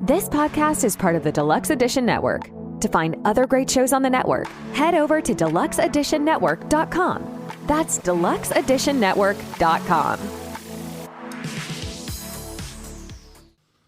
This podcast is part of the Deluxe Edition Network. To find other great shows on the network, head over to deluxeeditionnetwork.com. That's deluxeeditionnetwork.com.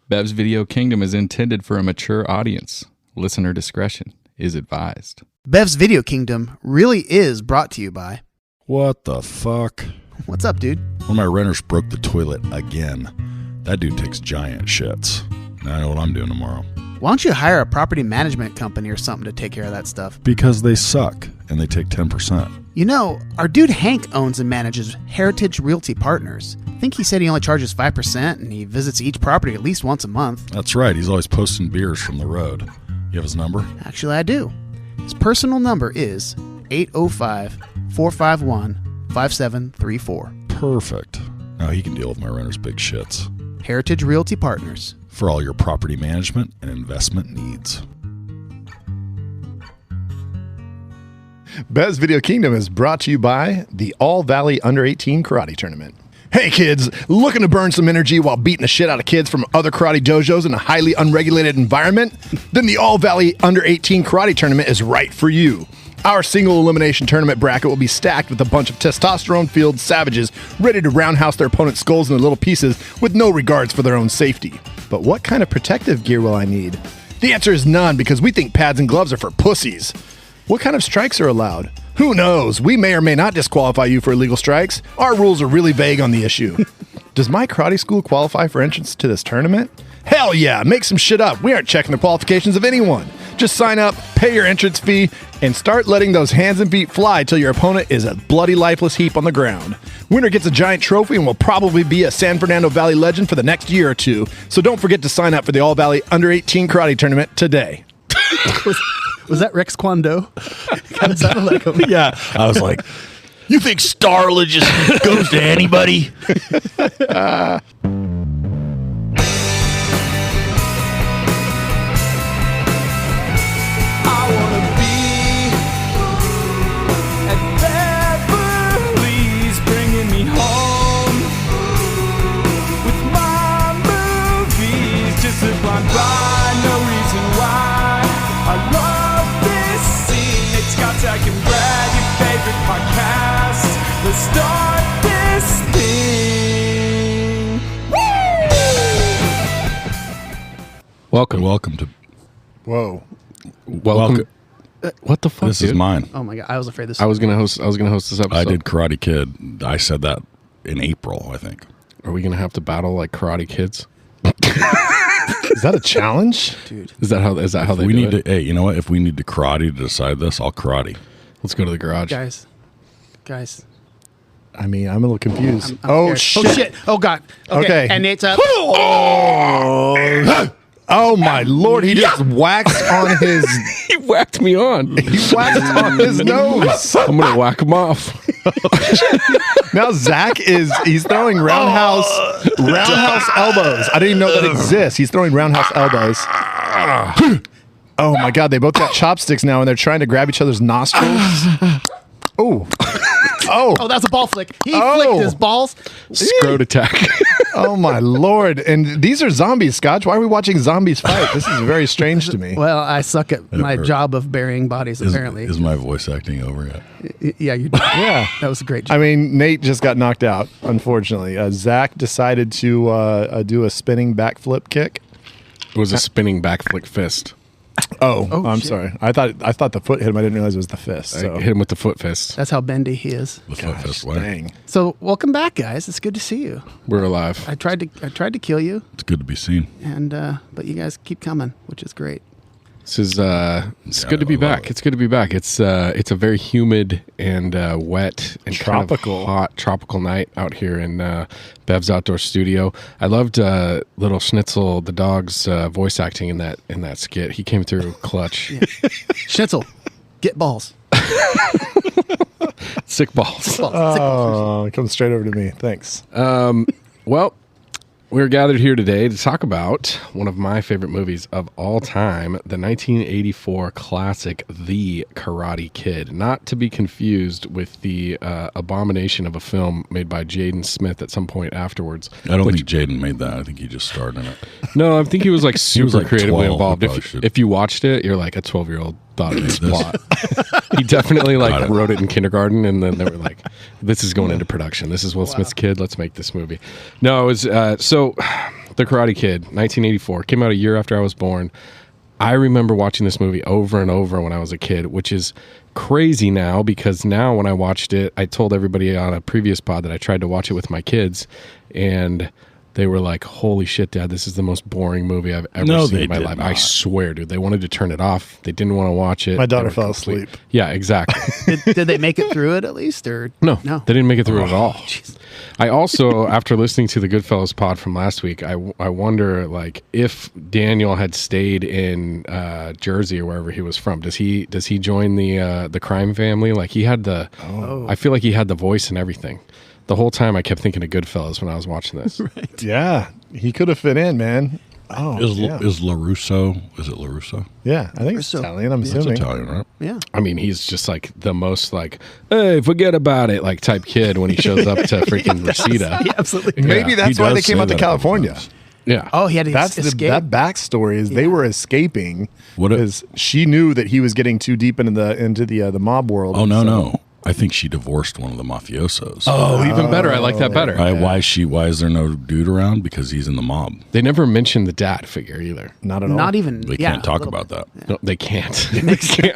Bev's Video Kingdom is intended for a mature audience. Listener discretion is advised. Bev's Video Kingdom really is brought to you by... What the fuck? What's up, dude? One of my renters broke the toilet again. That dude takes giant shits. Now I know what I'm doing tomorrow. Why don't you hire a property management company or something to take care of that stuff? Because they suck, and they take 10%. You know, our dude Hank owns and manages Heritage Realty Partners. I think he said he only charges 5%, and he visits each property at least once a month. That's right. He's always posting beers from the road. You have his number? Actually, I do. His personal number is 805-451-5734. Perfect. Now he can deal with my renter's big shits. Heritage Realty Partners. For all your property management and investment needs. Bev's Video Kingdom is brought to you by the All Valley Under 18 Karate Tournament. Hey kids, looking to burn some energy while beating the shit out of kids from other karate dojos in a highly unregulated environment? Then the All Valley Under 18 Karate Tournament is right for you. Our single elimination tournament bracket will be stacked with a bunch of testosterone-filled savages ready to roundhouse their opponent's skulls into little pieces with no regards for their own safety. But what kind of protective gear will I need? The answer is none, because we think pads and gloves are for pussies. What kind of strikes are allowed? Who knows? We may or may not disqualify you for illegal strikes. Our rules are really vague on the issue. Does my karate school qualify for entrance to this tournament? Hell yeah, make some shit up. We aren't checking the qualifications of anyone. Just sign up, pay your entrance fee, and start letting those hands and feet fly till your opponent is a bloody lifeless heap on the ground. Winner gets a giant trophy and will probably be a San Fernando Valley legend for the next year or two. So don't forget to sign up for the All Valley Under 18 Karate Tournament today. Was that Rex Kwon Do? Kind of sounded like him. Yeah. I was like, you think Starla just goes to anybody? I can grab your favorite podcast. Let's start this thing. Woo! Welcome to... Whoa. Welcome. What the fuck? This is mine. Oh my God, I was afraid this I was gonna host this episode. I did Karate Kid. I said that in April, I think. Are we gonna have to battle like Karate Kids? Is that a challenge? Dude. Is that how they We do need it? to. Hey, you know what? If we need to karate to decide this, I'll karate. Let's go to the garage. Guys. I mean, I'm a little confused. I'm Shit. Oh, shit. Oh, God. Okay. And it's a... Oh my Lord, he just waxed on his... He whacked me on. He waxed on his nose. I'm gonna whack him off. Now Zach he's throwing roundhouse elbows. I didn't even know that exists. He's throwing roundhouse elbows. Oh my God, they both got chopsticks now and they're trying to grab each other's nostrils. Oh. Oh, that's a ball flick. He flicked his balls. Scrote attack. Oh my Lord. And these are zombies, Scotch. Why are we watching zombies fight? This is very strange to me. Well, I suck at my job of burying bodies, apparently. Is my voice acting over yet? Yeah, you did. Yeah. That was a great job. I mean, Nate just got knocked out, unfortunately. Zach decided to do a spinning backflip kick. It was a spinning backflip fist. I'm shit. sorry. I thought the foot hit him. I didn't realize it was the fist. I So. hit him with the foot fist. That's how bendy he is. The foot fist way. Dang. So, welcome back, guys. It's good to see you. We're alive. I tried to kill you, It's good to be seen. and but you guys keep coming, which is great. This is it's good to be back. It's good to be back. It's a very humid and wet and Tropical. kind of hot tropical night out here in Bev's outdoor studio. I loved little Schnitzel, the dog's voice acting in that skit. He came through clutch. Schnitzel, get balls. Sick balls. Balls. Oh, it comes straight over to me. Thanks. Well, We're gathered here today to talk about one of my favorite movies of all time, the 1984 classic, The Karate Kid. Not to be confused with the abomination of a film made by Jaden Smith at some point afterwards. I don't think Jaden made that. I think he just starred in it. No, I think he was like super like creatively 12, involved. If you watched it, you're like a 12-year-old thought of his plot. He definitely wrote it in kindergarten, and then they were like, this is going into production. This is Will Smith's kid. Let's make this movie. No, it was so The Karate Kid, 1984, came out a year after I was born. I remember watching this movie over and over when I was a kid, which is crazy now, because now when I watched it, I told everybody on a previous pod that I tried to watch it with my kids, and they were like, holy shit, Dad, this is the most boring movie I've ever seen in my life. Not. I swear, dude. They wanted to turn it off. They didn't want to watch it. My daughter fell asleep. Yeah, exactly. Did they make it through it at least? Or No, they didn't make it through it at all. Geez. I also, after listening to the Goodfellas pod from last week, I wonder, like, if Daniel had stayed in Jersey or wherever he was from, does he join the crime family? Like, he had I feel like he had the voice and everything. The whole time I kept thinking of Goodfellas when I was watching this. Right. Yeah, he could have fit in, man. Oh, Is LaRusso? Is it LaRusso? Yeah, I think it's Russo. Italian. I'm It's assuming. Italian, right? Yeah. I mean, he's just like the most like, hey, forget about it, like type kid when he shows up to freaking Reseda. Yeah, absolutely. Maybe Yeah, that's he why does they came say out to that a couple California. times. Yeah. Oh, he had to That's escape. that backstory is they were escaping What it- because she knew that he was getting too deep into the mob world. Oh, no, So- no. I think she divorced one of the mafiosos. Oh, even better. I like that better. Why is there no dude around? Because he's in the mob. They never mentioned the dad figure either. Not at all. Not even. They yeah, can't talk a little about that. No, they can't. They can't.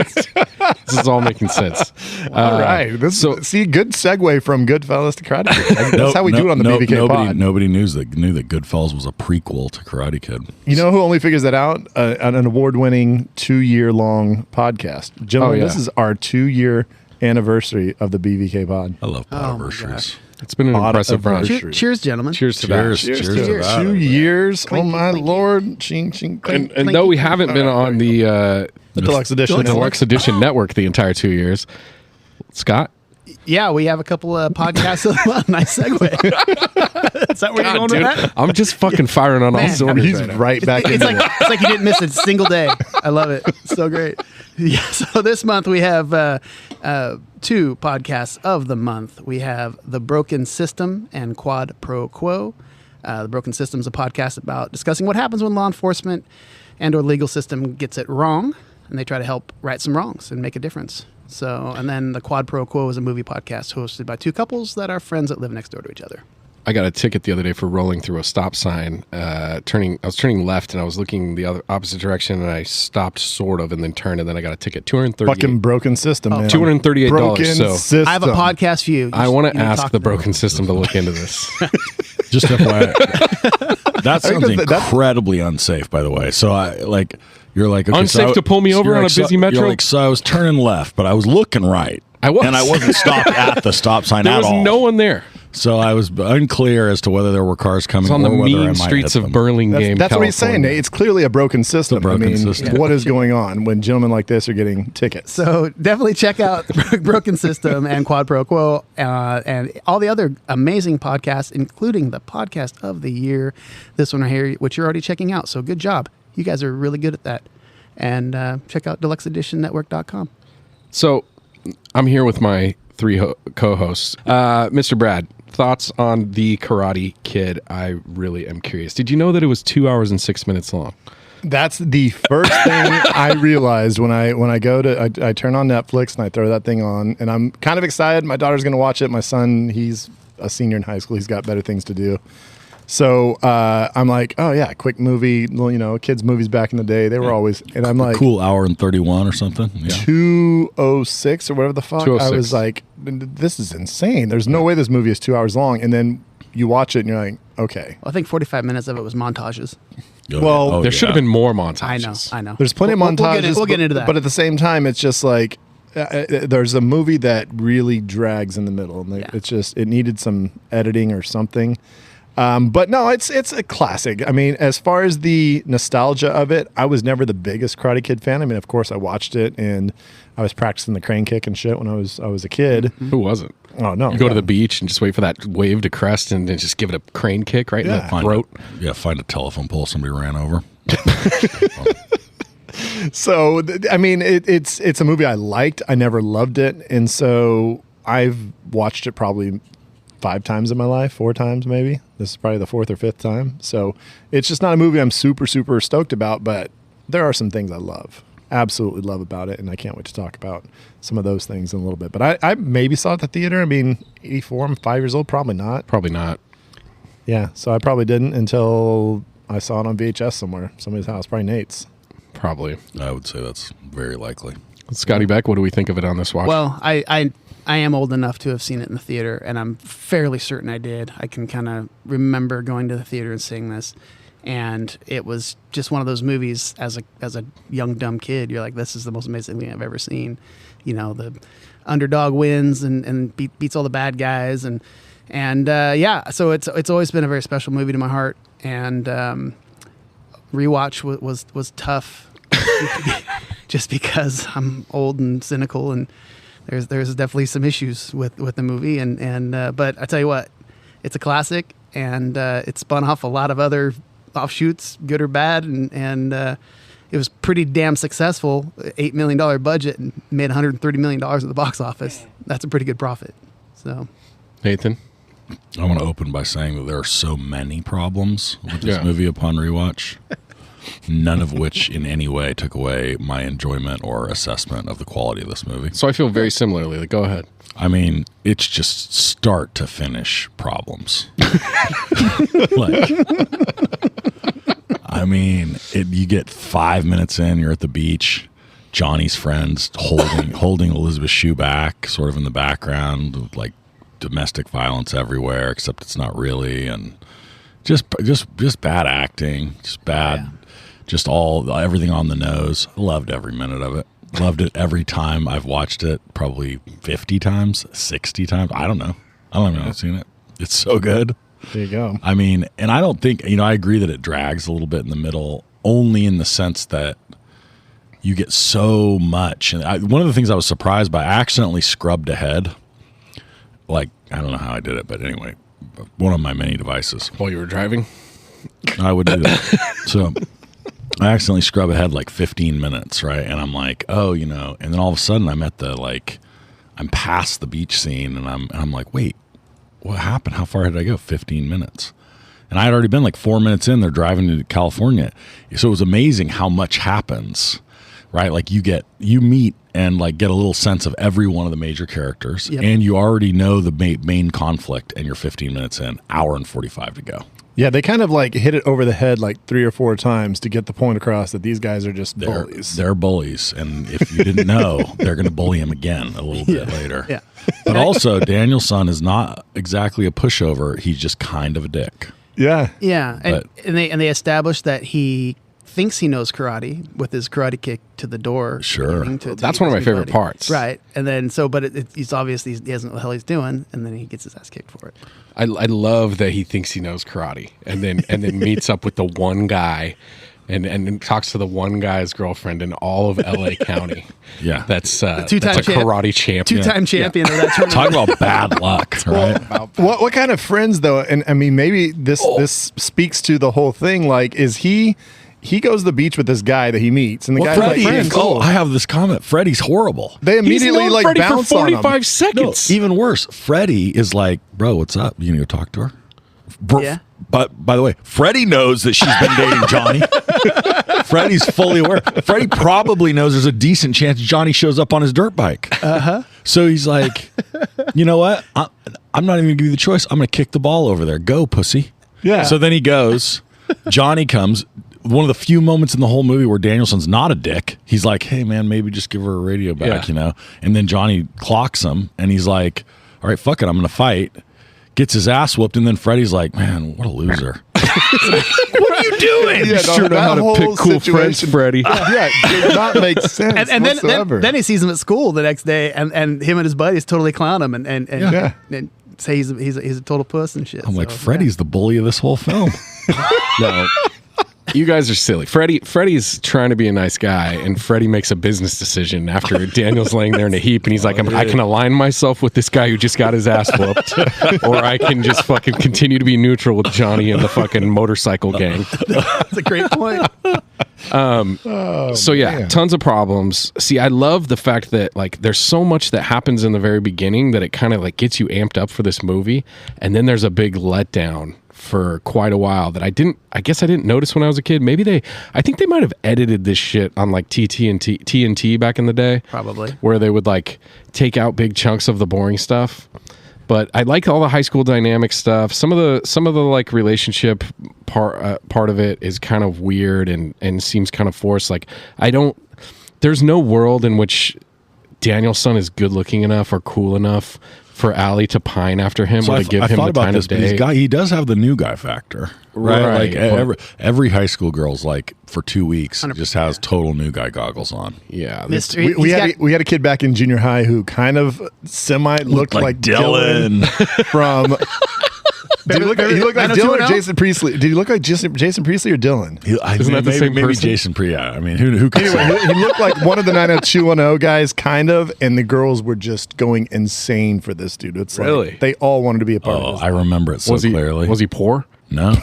This is all making sense. All right. See, good segue from Goodfellas to Karate Kid. That's how we do it on the BBK pod. Nobody knew that Goodfellas was a prequel to Karate Kid. You know who only figures that out? An award-winning 2-year-long podcast. Gentlemen, This is our 2-year anniversary of the BVK pod. I love my anniversaries. It's been an impressive run. Cheers, gentlemen. Cheers to Cheers. that. Cheers to that. 2 years. Clink, Oh my clink. lord. Ching, ching, clink. And though we haven't been on the Deluxe edition. Deluxe Edition network the entire 2 years, Scott? Yeah, we have a couple of podcasts. Nice segue. Is that where you're going with that? I'm just fucking firing on all Man, cylinders He's right now. right back It's into like it. it's like you didn't miss a single day. I love it. So great. Yeah. So this month we have 2 podcasts of the month. We have The Broken System and Quad Pro Quo. The Broken System is a podcast about discussing what happens when law enforcement and or legal system gets it wrong, and they try to help right some wrongs and make a difference. So, and then the Quad Pro Quo is a movie podcast hosted by 2 couples that are friends that live next door to each other. I got a ticket the other day for rolling through a stop sign. I was turning left, and I was looking the opposite direction, and I stopped sort of, and then turned, and then I got a ticket. $238. Fucking broken system, man. $238. Broken So system. I have a podcast for you. I want to ask talk the to them. Broken System to look into this. Just FYI. That sounds that's- incredibly unsafe, by the way. So you're like, okay, Unsafe to pull me over you're on a busy metro? You're like, so I was turning left, but I was looking right. I was. And I wasn't stopped at the stop sign There at was all. no one there. So I was unclear as to whether there were cars coming It's on the or whether I mean might streets hit of them. Burlingame, That's what he's saying, California. Nate. It's clearly a broken system. broken system. What is going on when gentlemen like this are getting tickets? So definitely check out Broken System and Quad Pro Quo and all the other amazing podcasts, including the podcast of the year, this one right here, which you're already checking out. So good job. You guys are really good at that. And check out deluxeeditionnetwork.com. So I'm here with my 3 co-hosts. Mr. Brad, thoughts on The Karate Kid? I really am curious. Did you know that it was 2 hours and 6 minutes long? That's the first thing I realized when I go to I turn on Netflix and I throw that thing on, and I'm kind of excited. My daughter's going to watch it. My son, he's a senior in high school. He's got better things to do. So I'm like, oh yeah, quick movie. Well, kids' movies back in the day, they were always. And I'm like, Cool hour and 31 or something. Yeah. 2:06 or whatever the fuck. I 2:06. was like, this is insane. There's no way this movie is 2 hours long. And then you watch it and you're like, okay. Well, I think 45 minutes of it was montages. Well, Oh, There should have been more montages. I know. There's plenty of montages. We'll get into that. But at the same time, it's just like there's a movie that really drags in the middle, and Yeah. it needed some editing or something. But no, it's a classic. I mean, as far as the nostalgia of it, I was never the biggest Karate Kid fan. I mean, of course, I watched it and I was practicing the crane kick and shit when I was a kid. Who wasn't? Oh no! You go to the beach and just wait for that wave to crest and then just give it a crane kick right in the throat. Find a telephone pole somebody ran over. So I mean, it's a movie I liked. I never loved it, and so I've watched it probably 5 times in my life, 4 times maybe. This is probably the 4th or 5th time. So it's just not a movie I'm super stoked about, but there are some things I absolutely love about it, and I can't wait to talk about some of those things in a little bit. But I maybe saw it at the theater. I mean, 84, I'm 5 years old, probably not. Probably not. Yeah, so I probably didn't until I saw it on VHS somewhere, somebody's house, probably Nate's. Probably. I would say that's very likely. Scotty Beck, what do we think of it on this watch? Well, I am old enough to have seen it in the theater, and I'm fairly certain I did. I can kind of remember going to the theater and seeing this, and it was just one of those movies as a young dumb kid. You're like, this is the most amazing thing I've ever seen. You know, the underdog wins and beats all the bad guys, and yeah. So it's always been a very special movie to my heart, and rewatch was tough. Just because I'm old and cynical, and there's definitely some issues with the movie, and but I tell you what, it's a classic, and it spun off a lot of other offshoots, good or bad, and it was pretty damn successful. $8 million budget and made $130 million at the box office. That's a pretty good profit. So, Nathan? I want to open by saying that there are so many problems with this movie upon rewatch. None of which in any way took away my enjoyment or assessment of the quality of this movie. So I feel very similarly. Like, go ahead. I mean, it's just start to finish problems. I mean, you get 5 minutes in, you're at the beach, Johnny's friends holding Elizabeth Shue back, sort of in the background, with like domestic violence everywhere, except it's not really, and just bad acting, just bad. Yeah. Just everything on the nose. Loved every minute of it. Loved it every time I've watched it, probably 50 times, 60 times. I don't know. I don't even know if I've seen it. It's so good. There you go. I mean, and I don't think, I agree that it drags a little bit in the middle, only in the sense that you get so much. And one of the things I was surprised by, I accidentally scrubbed ahead. Like, I don't know how I did it, but anyway, one of my many devices. While you were driving? I would do that. So I accidentally scrub ahead like 15 minutes, right? And I'm like, oh, and then all of a sudden I'm at I'm past the beach scene, and I'm like, wait, what happened? How far did I go? 15 minutes. And I had already been like 4 minutes in, they're driving to California. So it was amazing how much happens, right? Like you meet and like get a little sense of every one of the major characters, and you already know the main conflict, and you're 15 minutes in, hour and 45 to go. Yeah, they kind of like hit it over the head like 3 or 4 times to get the point across that these guys are just bullies. They're bullies, and if you didn't know, they're going to bully him again a little bit later. Yeah. But also, Daniel-san is not exactly a pushover. He's just kind of a dick. Yeah. Yeah, and they established that he thinks he knows karate with his karate kick to the door. Sure. That's one of my favorite parts. Right. And then, but it's obvious he doesn't know what the hell he's doing, and then he gets his ass kicked for it. I love that he thinks he knows karate, and then meets up with the one guy, and talks to the one guy's girlfriend in all of L.A. County. Yeah. That's a karate champion. 2-time champion of that tournament. Talk about bad luck, right? What kind of friends, though? And I mean, maybe this speaks to the whole thing. Like, is he goes to the beach with this guy that he meets, and the guy's Freddie, like, friends. I have this comment. Freddie's horrible. They immediately He's known like Freddie bounce for on him. 45 seconds. No, even worse. Freddie is like, bro, what's up? You gonna go talk to her? Yeah. But by the way, Freddie knows that she's been dating Johnny. Freddie's fully aware. Freddie probably knows there's a decent chance Johnny shows up on his dirt bike. So he's like, you know what? I'm not even gonna give you the choice. I'm gonna kick the ball over there. Go, pussy. Yeah. So then he goes. Johnny comes. One of the few moments in the whole movie where Danielson's not a dick. He's like, hey, man, maybe just give her a radio back, And then Johnny clocks him, and he's like, all right, fuck it, I'm going to fight. Gets his ass whooped, and then Freddie's like, man, what a loser. What are you doing? Yeah, Sure know how to pick cool friends, Freddie. Yeah, it did not make sense And whatsoever. then he sees him at school the next day, and him and his buddies totally clown him, and say he's a total puss and shit. I'm like, so, Freddy's the bully of this whole film. No. You guys are silly. Freddie's trying to be a nice guy, and Freddie makes a business decision after Daniel's laying there in a heap, and he's like, I can align myself with this guy who just got his ass whooped, or I can just fucking continue to be neutral with Johnny and the fucking motorcycle gang. That's a great point. So yeah, tons of problems. See, I love the fact that like there's so much that happens in the very beginning that it kind of like gets you amped up for this movie, and then there's a big letdown for quite a while that I guess I didn't notice when I was a kid. I think they might have edited this shit on like TNT back in the day. Probably. Where they would like take out big chunks of the boring stuff. But I like all the high school dynamic stuff. Some of the like relationship part of it is kind of weird and seems kind of forced. Like there's no world in which Daniel's son is good looking enough or cool enough for Allie to pine after him or to give him the time of day. He does have the new guy factor, right? Like every high school girl's like for 2 weeks 100%. Just has total new guy goggles on. Yeah, we had a kid back in junior high who kind of looked like Dylan from. Did he look like Dylan or Jason Priestley? Did he look like Jason Priestley or Dylan? Isn't that the same maybe person? Jason Priestley. Yeah, I mean, who could anyway, he looked like one of the 90210 guys, kind of, and the girls were just going insane for this dude. It's really? Like they all wanted to be a part of this. I remember it so clearly. Was he poor? No.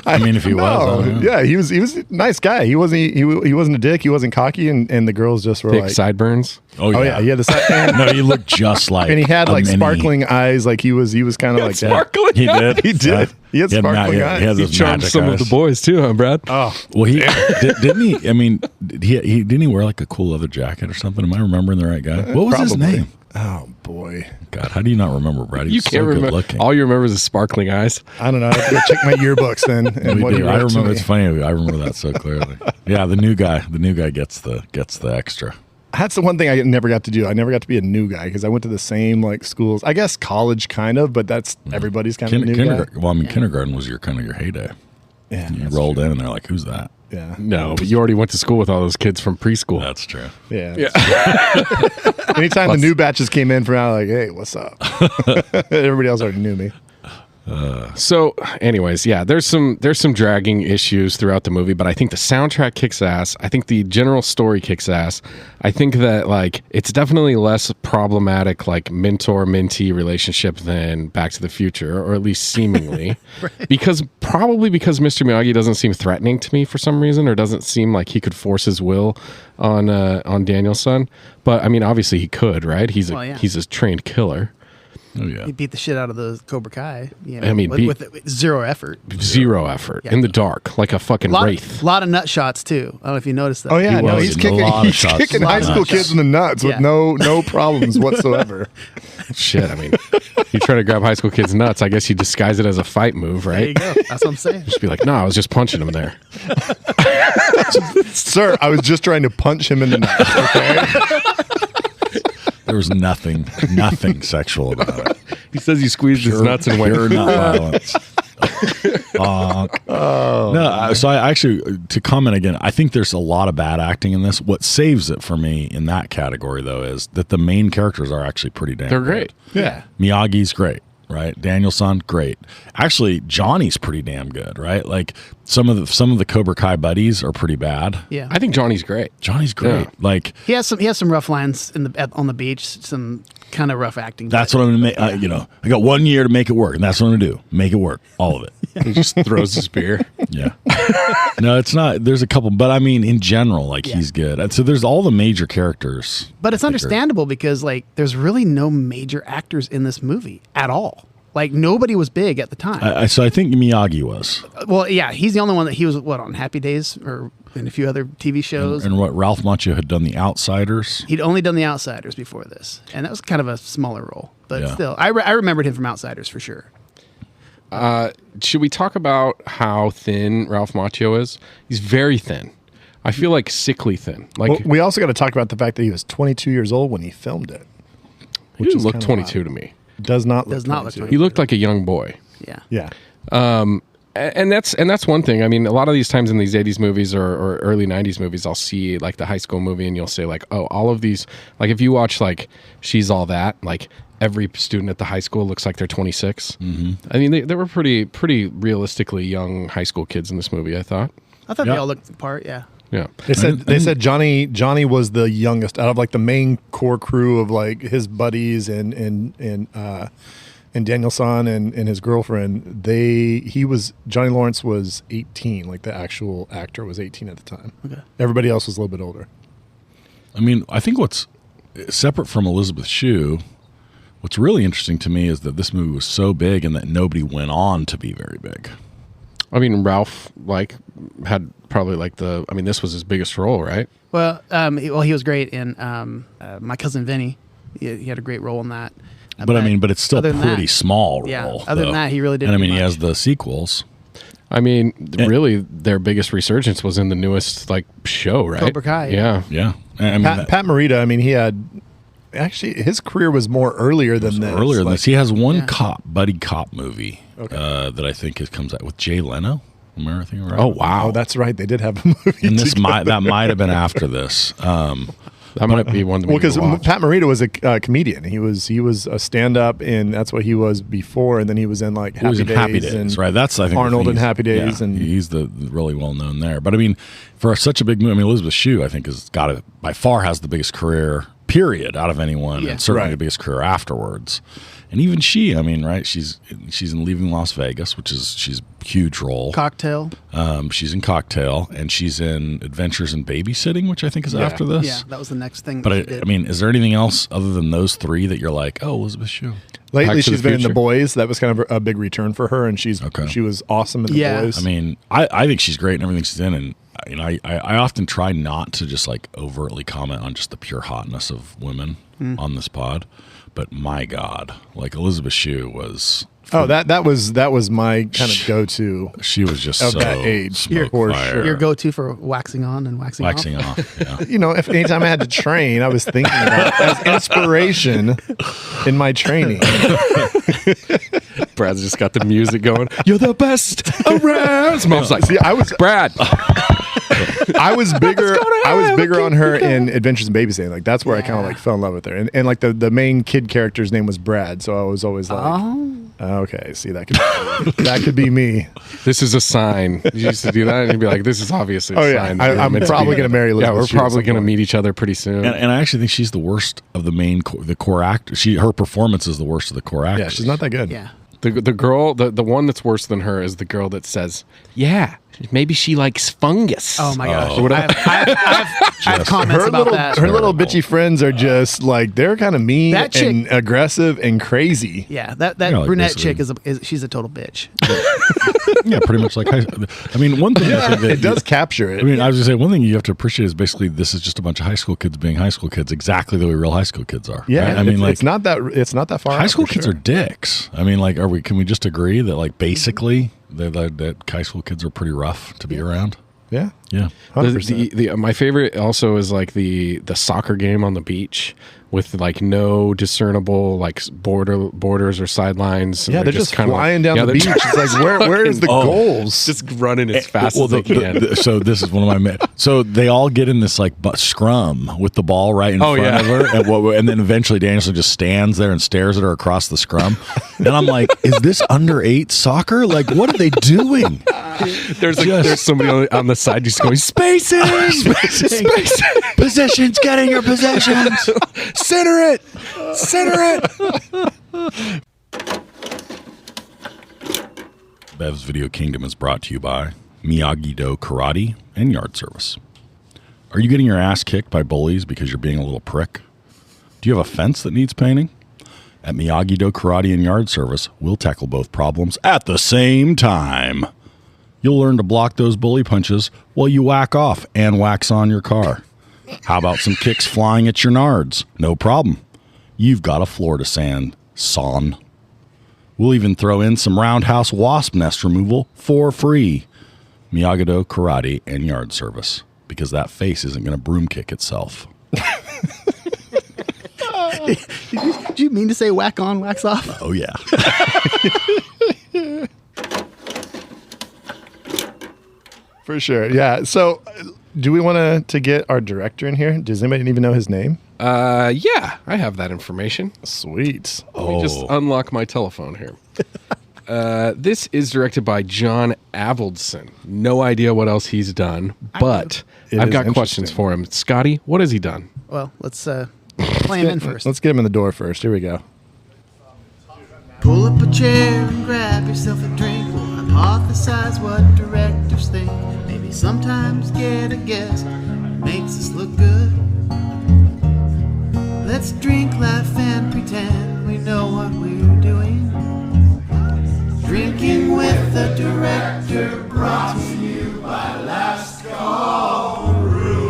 I mean, if he was, I don't know. Yeah, he was a nice guy. He wasn't a dick. He wasn't cocky, and the girls just were big like sideburns. Oh yeah, he had the side. No, he looked just like, and he had like sparkling eyes. Like he was kind of like sparkling. He did. He did. He had sparkling eyes. He had those charmed magic some eyes. of the boys too, huh, Brad? Oh, well, he didn't he? I mean, he didn't he wear like a cool leather jacket or something? Am I remembering the right guy? What was his probably. name? Oh boy, God, how do you not remember, Brad? You can't remember. Looking. All you remember is his sparkling eyes. I don't know. I have to go check my yearbooks then. And what I remember. It's funny. I remember that so clearly. Yeah, the new guy gets the extra. That's the one thing I never got to do. I never got to be a new guy because I went to the same like schools. I guess college kind of, but that's everybody's kind of new guy. Well, I mean, kindergarten was your kind of your heyday. Yeah, you rolled in and they're like, "Who's that?" Yeah. No, but you already went to school with all those kids from preschool. That's true. Yeah. Anytime the new batches came in from out, like, hey, what's up? Everybody else already knew me. So, anyways, yeah, there's some dragging issues throughout the movie, but I think the soundtrack kicks ass. I think the general story kicks ass. I think that like it's definitely less problematic like mentor-mentee relationship than Back to the Future, or at least seemingly, right. because Mr. Miyagi doesn't seem threatening to me for some reason, or doesn't seem like he could force his will on Daniel's son. But I mean, obviously he could, right? He's a trained killer. Oh yeah, he beat the shit out of the Cobra Kai. You know, I mean, with zero effort. Zero effort in the dark, like a fucking wraith. A lot of nut shots too. I don't know if you noticed that. Oh yeah, no, he's kicking high school kids in the nuts with no problems whatsoever. Shit, I mean, you try to grab high school kids' nuts. I guess you disguise it as a fight move, right? There you go. That's what I'm saying. Just be like, no, I was just punching him there. Sir, I was just trying to punch him in the nuts. Okay. There was nothing sexual about it. He says you squeezed his nuts and went. Pure nut violence. No, so I actually, to comment again, I think there's a lot of bad acting in this. What saves it for me in that category, though, is that the main characters are actually pretty damn They're great. Good. Yeah. Miyagi's great. Right, Danielson, great. Actually, Johnny's pretty damn good, right? Like some of the Cobra Kai buddies are pretty bad. Yeah, I think Johnny's great. Johnny's great. Yeah. Like he has some rough lines on the beach, some kind of rough acting. That's what I'm gonna make. I got 1 year to make it work, and that's what I'm gonna do. Make it work, all of it. He just throws his beer. Yeah. No, it's not. There's a couple, but I mean, in general, like he's good. And so there's all the major characters. But it's understandable because like there's really no major actors in this movie at all. Like nobody was big at the time. So I think Miyagi was. Well, yeah, he's the only one that he was on Happy Days or in a few other TV shows. And what Ralph Macchio had done, The Outsiders. He'd only done The Outsiders before this, and that was kind of a smaller role. But still, I remembered him from Outsiders for sure. Should we talk about how thin Ralph Macchio is? He's very thin. I feel like sickly thin. Like we also got to talk about the fact that he was 22 years old when he filmed it. He didn't look 22 to me. Does not look 22. He looked like a young boy. Yeah. Yeah. And that's one thing. I mean, a lot of these times in these 80s movies or early 90s movies, I'll see like the high school movie and you'll say like, oh, all of these, like if you watch like She's All That, like every student at the high school looks like they're 26. Mm-hmm. I mean, they were pretty realistically young high school kids in this movie, I thought. I thought they all looked the part, yeah. Yeah. They said Johnny was the youngest out of like the main core crew of like his buddies and Daniel-san and his girlfriend. Johnny Lawrence was 18, like the actual actor was 18 at the time. Okay. Everybody else was a little bit older. I mean, I think what's separate from Elizabeth Shue, what's really interesting to me is that this movie was so big and that nobody went on to be very big. I mean, Ralph had probably this was his biggest role, right? Well, he was great in My Cousin Vinny. He had a great role in that. But it's still pretty small role. Yeah. Other than that, he really didn't. And do he much. has the sequels. I mean, really, their biggest resurgence was in the newest show, right? Cobra Kai. Yeah. Yeah. I mean, Pat Morita, I mean, he had actually his career was more earlier than this. Earlier than this, he has one buddy cop movie that I think comes out with Jay Leno. Am I thinking right? Oh wow, that's right. They did have a movie. And that might have been after this. That might be one. Well, because Pat Morita was a comedian. He was a stand-up, and that's what he was before. And then he was in like Happy Days, right? That's I think Arnold and Happy Days, and he's the really well known there. But I mean, for such a big movie, I mean, Elizabeth Shue, I think by far has the biggest career period out of anyone, and certainly the biggest career afterwards. And even she, I mean, right? She's in Leaving Las Vegas, she's a huge role. Cocktail. She's in Cocktail, and she's in Adventures in Babysitting, which I think is after this. Yeah, that was the next thing. But I mean, is there anything else other than those three that you're like, oh, Elizabeth Shue? Lately, she's been in The Boys. That was kind of a big return for her, and she was awesome in The Boys. I mean, I think she's great in everything she's in, and I often try not to just like overtly comment on just the pure hotness of women on this pod. But my God, like Elizabeth Shue was. That was my kind of go-to. She was just of so that age. Your go-to for waxing on and waxing off. Yeah. If anytime I had to train, I was thinking about as inspiration in my training. Brad's just got the music going. You're the best around. Mom's like, see, Brad. I was bigger on her in Adventures in Babysitting. Like that's where I kind of like fell in love with her. And like the main kid character's name was Brad, so I was always like, okay, see that could be me. This is a sign. You used to do that, and you'd be like, this is obviously a sign. I'm probably going to marry Elizabeth. Yeah, we're probably going to meet each other pretty soon. And I actually think she's the worst of the core actor. Her performance is the worst of the core actors. Yeah, she's not that good. Yeah. The girl, the one that's worse than her is the girl that says, yeah, maybe she likes fungus. Oh my gosh. I have her comments about that. Her little bitchy friends are just like, they're kind of mean and aggressive and crazy. Yeah, that brunette chick she's a total bitch. Yeah, pretty much like I mean, one thing I think that it does capture it. I mean, I was going to say, one thing you have to appreciate is basically this is just a bunch of high school kids being high school kids, exactly the way real high school kids are. Yeah, right? I mean, it's not that far. High school kids are dicks. I mean, like, can we just agree that like basically that high school kids are pretty rough to be around? Yeah. Yeah. My favorite also is like the soccer game on the beach with like no discernible like borders or sidelines. Yeah, they're just flying down the beach. It's like where is the goals? Just running as fast as they can. So this is one of my. So they all get in this like scrum with the ball right in front of her, and then eventually Danielson just stands there and stares at her across the scrum, and I'm like, is this under 8 soccer? Like, what are they doing? There's somebody on the side just going spacing. Positions, get in your positions. Center it. Bev's Video Kingdom is brought to you by Miyagi-Do Karate and Yard Service. Are you getting your ass kicked by bullies because you're being a little prick? Do you have a fence that needs painting? At Miyagi-Do Karate and Yard Service, we'll tackle both problems at the same time. You'll learn to block those bully punches while you whack off and wax on your car. How about some kicks flying at your nards? No problem. You've got a floor to sand, son. We'll even throw in some roundhouse wasp nest removal for free. Miyagi-Do Karate and Yard Service. Because that face isn't going to broom kick itself. Did you mean to say whack on, wax off? Oh, yeah. For sure. Yeah. So, do we want to get our director in here? Does anybody even know his name? Yeah, I have that information. Sweet. Let me just unlock my telephone here. This is directed by John Avildsen. No idea what else he's done, but I've got questions for him. Scotty, what has he done? Well, let's play him in first. Let's get him in the door first. Here we go. Pull up a chair and grab yourself a drink. We'll hypothesize what directors think. Maybe sometimes get a guess. Makes us look good. Let's drink, laugh, and pretend we know what we're doing. Drinking with the director, brought to you by Last Call Brewing.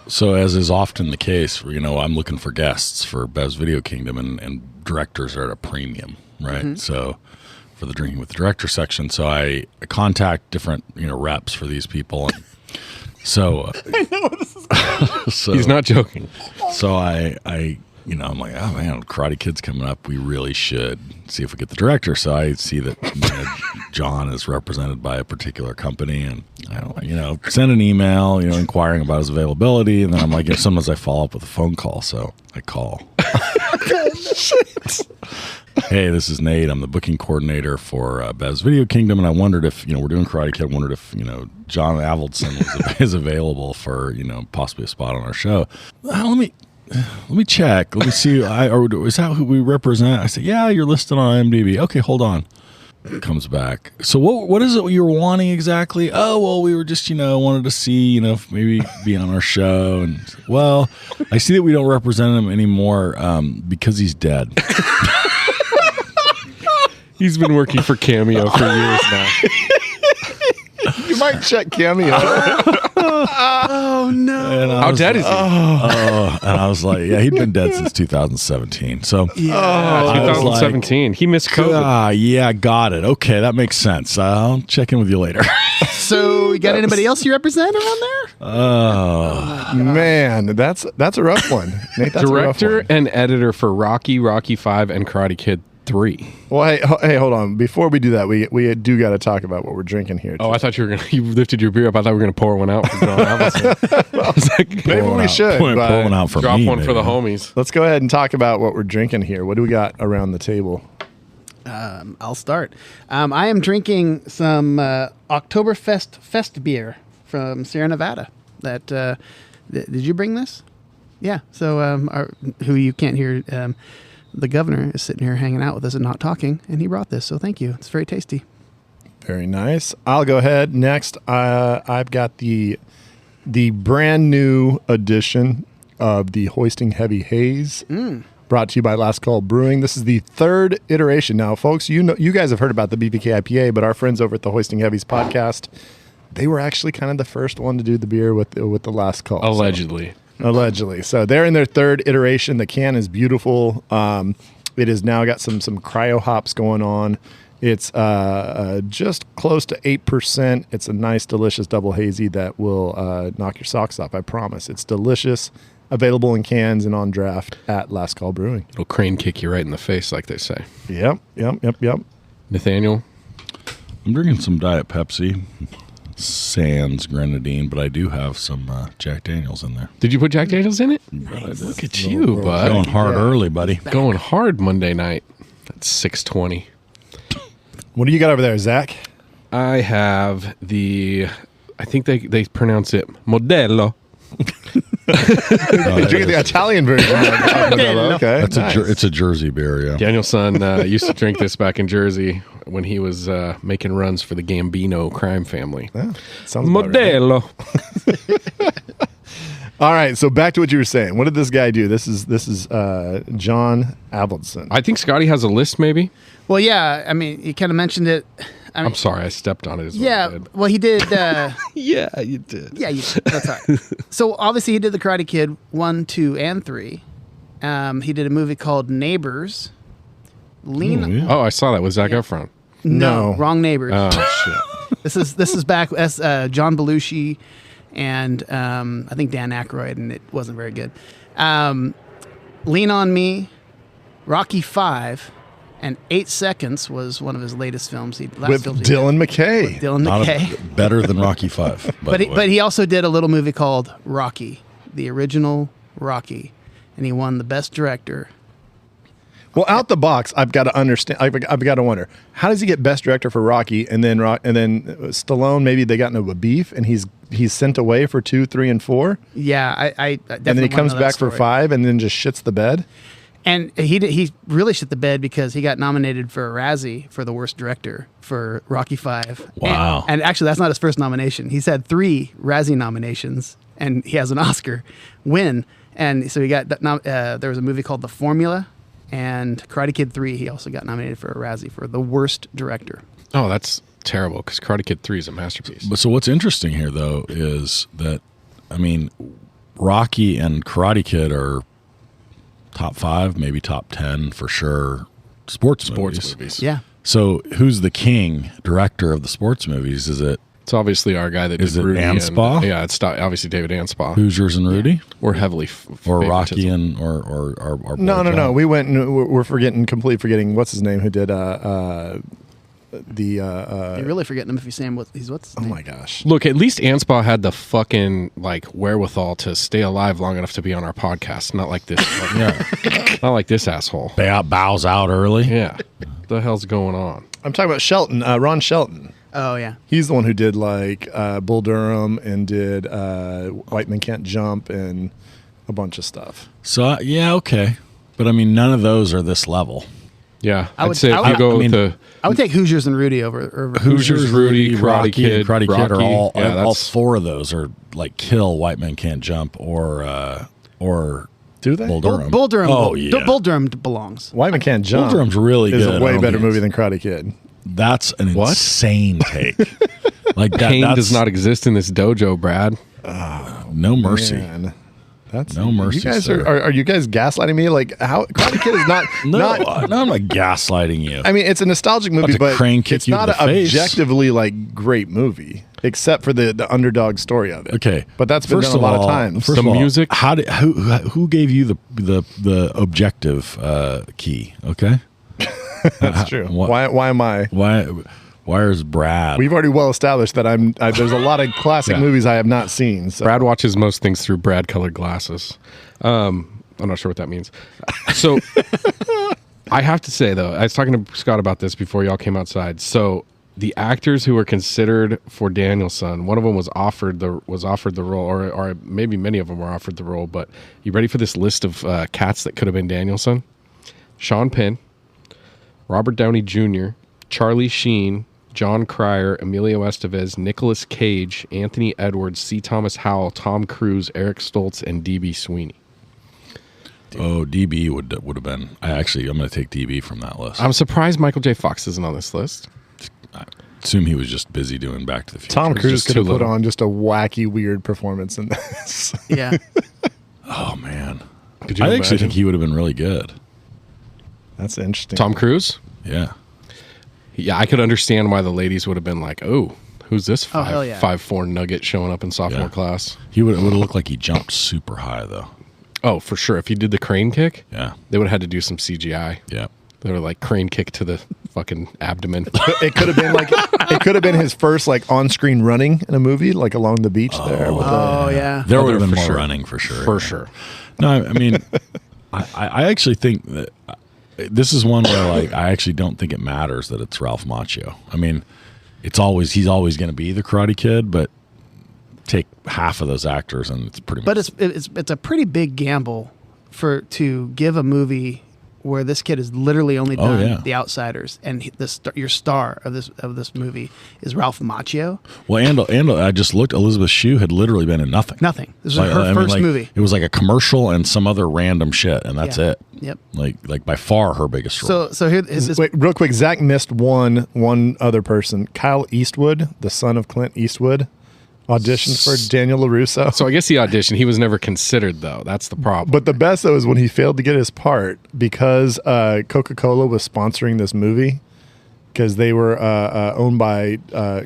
So, as is often the case, I'm looking for guests for Bev's Video Kingdom, and directors are at a premium, right? Mm-hmm. So, for the Drinking with the Director section, so I contact different reps for these people. And so, I know this is going. so He's not joking. So I'm like, oh man, Karate Kid's coming up. We really should see if we get the director. So I see that John is represented by a particular company, and I send an email, inquiring about his availability, and then I'm like, sometimes I follow up with a phone call. So I call. Hey, this is Nate. I'm the booking coordinator for Bev's Video Kingdom, and I wondered if we're doing Karate Kid. I wondered if John Avildsen is available for possibly a spot on our show. Let me check. Let me see. Is that who we represent? I said, yeah, you're listed on IMDb. Okay, hold on. It comes back. So what is it you were wanting exactly? Oh, well, we were just, wanted to see, if maybe be on our show. And well, I see that we don't represent him anymore because he's dead. He's been working for Cameo for years now. You might check Cameo. Oh no! How dead is he? And I was like, yeah, he'd been dead since 2017. So, 2017. He missed COVID. Yeah, got it. Okay, that makes sense. I'll check in with you later. So, you got anybody else you represent around there? Oh man, that's a rough one. Nate, that's Director a rough one. and editor for Rocky 5, and Karate Kid 3. Well, hey, hold on. Before we do that, we do got to talk about what we're drinking here. Oh, I thought you lifted your beer up. I thought we were going to pour one out for John Avildsen. I was like, Maybe we should. Pour but one out for drop me, one for the maybe. homies. Let's go ahead and talk about what we're drinking here. What do we got around the table? I'll start. I am drinking some Oktoberfest Fest beer from Sierra Nevada. Did you bring this? Yeah. So who you can't hear, the governor is sitting here hanging out with us and not talking, and he brought this. So thank you. It's very tasty. Very nice. I'll go ahead. Next, I've got the brand new edition of the Hoisting Heavy Haze. Brought to you by Last Call Brewing. This is the third iteration. Now, folks, you guys have heard about the BPK IPA, but our friends over at the Hoisting Heavies podcast, they were actually kind of the first one to do the beer with the Last Call. Allegedly. Allegedly. So they're in their third iteration. The can is beautiful. It has now got some cryo hops going on. It's just close to 8%. It's a nice, delicious double hazy that will knock your socks off. I promise. It's delicious. Available in cans and on draft at Last Call Brewing. It'll crane kick you right in the face, like they say. Yep. Nathaniel? I'm drinking some Diet Pepsi, sans grenadine, but I do have some Jack Daniels in there. Did you put Jack Daniels in it? Look at you, bud. Going hard early, buddy. Going hard Monday night. That's 6:20. What do you got over there, Zach? I have I think they pronounce it Modelo. You're drinking the Italian version. Okay, nice. It's a Jersey beer, yeah. Daniel's son used to drink this back in Jersey when he was making runs for the Gambino crime family. Yeah, sounds about right. Modelo. All right, so back to what you were saying. What did this guy do? This is John Avildsen. I think Scotty has a list, maybe. Well, yeah. I mean, you kind of mentioned it. I'm sorry, I stepped on it as yeah. well. Well, he did. Yeah, you did. Yeah, you did. That's all right. So obviously, he did the Karate Kid 1, 2, and 3. He did a movie called Neighbors. Oh, I saw that with Zac Efron. No, wrong Neighbors. Oh shit. This is back as John Belushi and I think Dan Aykroyd, and it wasn't very good. Lean on Me, Rocky 5, And 8 Seconds was one of his latest films. With Dylan McKay. Dylan Not McKay. better than Rocky 5. But he also did a little movie called Rocky, the original Rocky, and he won the Best Director. Well, out the box, I've got to understand. I've got to wonder, how does he get Best Director for Rocky, and then Stallone? Maybe they got into a beef, and he's sent away for 2, 3, and 4. Yeah, I definitely. And then he comes back for 5, and then just shits the bed. And he really shit the bed because he got nominated for a Razzie for the worst director for Rocky 5. Wow. And actually, that's not his first nomination. He's had 3 Razzie nominations, and he has an Oscar win. And so he got there was a movie called The Formula, and Karate Kid 3. He also got nominated for a Razzie for the worst director. Oh, that's terrible because Karate Kid 3 is a masterpiece. But so what's interesting here, though, is that, I mean, Rocky and Karate Kid are top 5, maybe top 10 for sure. Sports movies. Yeah. So who's the king director of the sports movies? Is it? It's obviously our guy that did Is it Rudy Anspaugh? Yeah, it's obviously David Anspaugh. Hoosiers and Rudy, We're heavily or favoritism. Rocky and or No. We went. We're completely forgetting what's his name who did You're really forgetting him if you say him. What's his Oh name? my gosh! Look, at least Anspaugh had the fucking wherewithal to stay alive long enough to be on our podcast. Not like this. Not like this asshole. bows out early. Yeah, what the hell's going on? I'm talking about Shelton, Ron Shelton. Oh, yeah. He's the one who did Bull Durham and did White Men Can't Jump and a bunch of stuff. So yeah, okay, but I mean, none of those are this level. Yeah, I I'd would- say I if you would- go I mean, to I would take Hoosiers and Rudy over Hoosiers, Rudy, Karate Kid, Karate Kid are Rocky. all Yeah, all that's- 4 of those are like kill White Men Can't Jump or Do they? Bull Durham. Bull Durham. Oh yeah, Bull Durham belongs. White Men Can't Jump. Bull Durham's really is good. a I way don't better think movie it's- than Karate Kid. That's an What? insane take. Like that. Pain That's does not exist in this dojo, Brad. no mercy. Man. That's No mercy, You guys sir. are you guys gaslighting me? Like how Karate Kid is not No, not. no, I'm not gaslighting you. I mean, it's a nostalgic movie, to but crane kick it's you in not the an face. objectively great movie, except for the underdog story of it. Okay, but that's been First done a lot all- of times. First The of all, music- who gave you the objective key? Okay, That's true. what- Why am I? why is Brad? We've already well established that there's a lot of classic Yeah. movies I have not seen. So. Brad watches most things through Brad-colored glasses. I'm not sure what that means. So I have to say, though, I was talking to Scott about this before y'all came outside. So the actors who were considered for Danielson, one of them was offered the role, or maybe many of them were offered the role. But you ready for this list of cats that could have been Danielson? Sean Penn, Robert Downey Jr., Charlie Sheen, John Cryer, Emilio Estevez, Nicolas Cage, Anthony Edwards, C. Thomas Howell, Tom Cruise, Eric Stoltz, and D.B. Sweeney. Oh, DB would have been. I'm going to take DB from that list. I'm surprised Michael J. Fox isn't on this list. I assume he was just busy doing Back to the Future. Tom Cruise just could have too put little. on just a wacky, weird performance in this. Yeah. Oh man, Could you I actually imagine? think he would have been really good. That's interesting. Tom Cruise? Yeah. Yeah, I could understand why the ladies would have been like, "Oh, who's this Oh, hell yeah. 5'4" nugget showing up in sophomore Yeah. class?" He would have looked like he jumped super high though. Oh, for sure. If he did the crane kick, Yeah. they would have had to do some CGI. Yeah. They were like crane kick to the fucking abdomen. It could have been it could have been his first on-screen running in a movie, along the beach there. With Oh, yeah. There Oh, would have been for more sure. running for sure. For yeah. sure. No, I mean, I actually think that this is one where I actually don't think it matters that it's Ralph Macchio. I mean, he's always going to be the Karate Kid, but take half of those actors and it's pretty much. But it's a pretty big gamble to give a movie where this kid has literally only done yeah. The Outsiders, and your star of this movie is Ralph Macchio. Well, and I just looked. Elizabeth Shue had literally been in nothing. Nothing. This was her first movie. It was like a commercial and some other random shit, and that's Yeah. it. Yep. Like by far her biggest role. So here is this. Wait, real quick, Zach missed one other person. Kyle Eastwood, the son of Clint Eastwood, auditioned for Daniel LaRusso. So I guess he auditioned. He was never considered, though. That's the problem. But the best, though, is when he failed to get his part because Coca-Cola was sponsoring this movie because they were owned by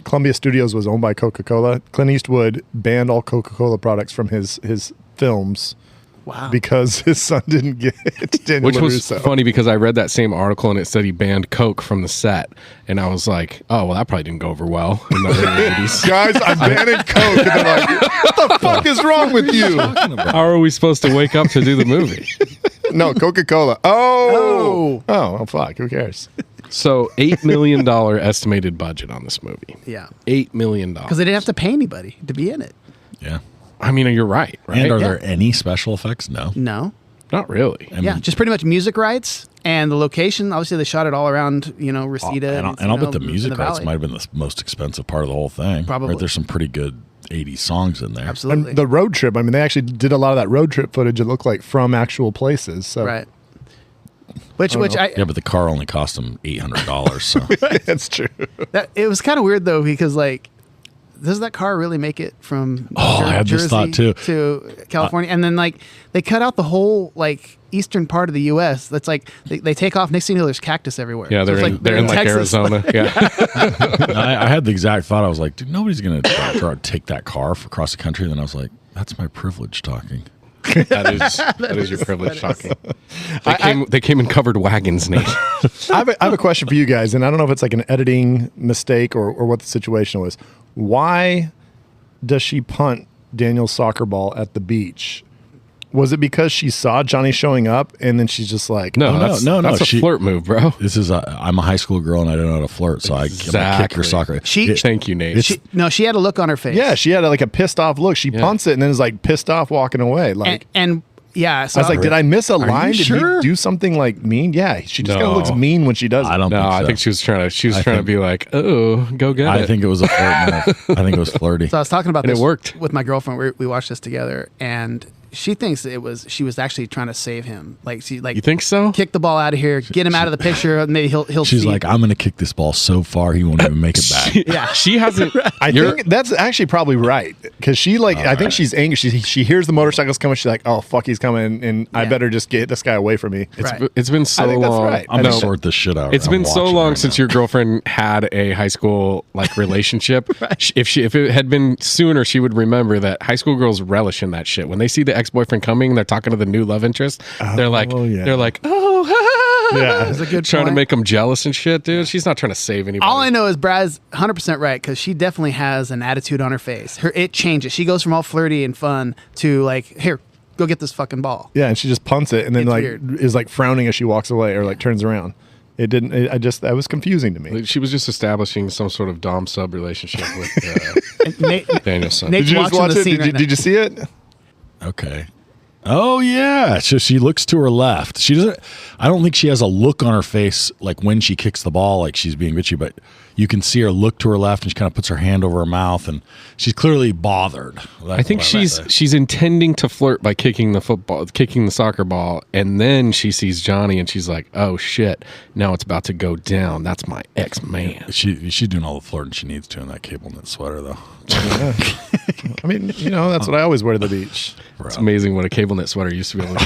Columbia Studios was owned by Coca-Cola. Clint Eastwood banned all Coca-Cola products from his films Wow. because his son didn't get Daniel Which was LaRusso. funny because I read that same article and it said he banned Coke from the set. And I was like, oh, well, that probably didn't go over well in the early 80s. Guys, I'm banning Coke. And they're like, what the fuck is wrong with you? How are we supposed to wake up to do the movie? No, Coca-Cola. Oh, well, fuck. Who cares? So $8 million estimated budget on this movie. Yeah. $8 million. Because they didn't have to pay anybody to be in it. Yeah. I mean, you're right? And are there any special effects? No. No. Not really. I mean, Yeah, just pretty much music rights and the location. Obviously, they shot it all around, Reseda. and I'll bet the in music rights valley. might have been the most expensive part of the whole thing. Probably. Right? There's some pretty good 80s songs in there. Absolutely. And the road trip, I mean, they actually did a lot of that road trip footage, it looked like, from actual places. So Right. Which Yeah, but the car only cost them $800. So that's true. it was kind of weird though, because like, does that car really make it from I had this Jersey thought, too. to California? And then like they cut out the whole like eastern part of the U.S. That's like they take off. Next thing you know, there's cactus everywhere. Yeah, So they're it's in like Texas. Arizona. Yeah. I had the exact thought. I was like, dude, nobody's going to try to take that car across the country. Then I was like, that's my privilege talking. that is your privilege talking. They came in covered wagons, Nate. I have a question for you guys, and I don't know if it's like an editing mistake or what the situation was. Why does she punt Daniel's soccer ball at the beach? Was it because she saw Johnny showing up and then she's just like, No, Oh, that's no, a flirt move, bro. This is I'm a high school girl and I don't know how to flirt, so I'm gonna kick your soccer. Thank you, Nate. She had a look on her face. yeah, she had like a pissed off look. She punts it and then is like pissed off walking away. Like, and yeah, so I was like, did I miss a line? Did sure? you do something like mean? Yeah, she just kind No. of looks mean when she does it. I don't No, think so. I think she was trying to think- be like, oh, go get it. I think it was a flirt move. I think it was flirty. So I was talking about And it this worked. with my girlfriend. We watched this together, and she thinks she was actually trying to save him. Like she You think so? kick the ball out of here, get him out of the picture, and maybe he'll. She's see. like, I'm going to kick this ball so far he won't even make it back. Yeah. She hasn't. I think that's actually probably right because she I think she's angry. She hears the motorcycles coming. She's like, "Oh fuck, he's coming!" And I Yeah. better just get this guy away from me. Right. It's been so I think that's long. right. I'm going to sort this shit out. It's I'm been so watching long right since now. your girlfriend had a high school like relationship. If it had been sooner, she would remember that high school girls relish in that shit. When they see the ex-boyfriend coming, they're talking to the new love interest. They're like, oh, Yeah, That's a good trying to point. make them jealous and shit, dude. She's not trying to save anybody. All I know is Brad's 100% right because she definitely has an attitude on her face. It changes. She goes from all flirty and fun to like, here, go get this fucking ball. yeah, and she just punts it and then It's like weird. is like frowning as she walks away or like turns around. It didn't. That was confusing to me. She was just establishing some sort of dom sub relationship with And Nate, Daniel's son. Nate's Did you just watching watch the it? scene right Did you see it? Okay. Oh yeah. So she looks to her left. She doesn't. I don't think she has a look on her face like when she kicks the ball, like she's being bitchy. But you can see her look to her left, and she kind of puts her hand over her mouth, and she's clearly bothered. I think That's what I would say. she's intending to flirt by kicking the soccer ball, and then she sees Johnny, and she's like, "Oh shit! Now it's about to go down. That's my ex-man." She's doing all the flirting she needs to in that cable knit sweater, though. I mean, that's what I always wear to the beach. It's amazing what a cable knit sweater used to be able to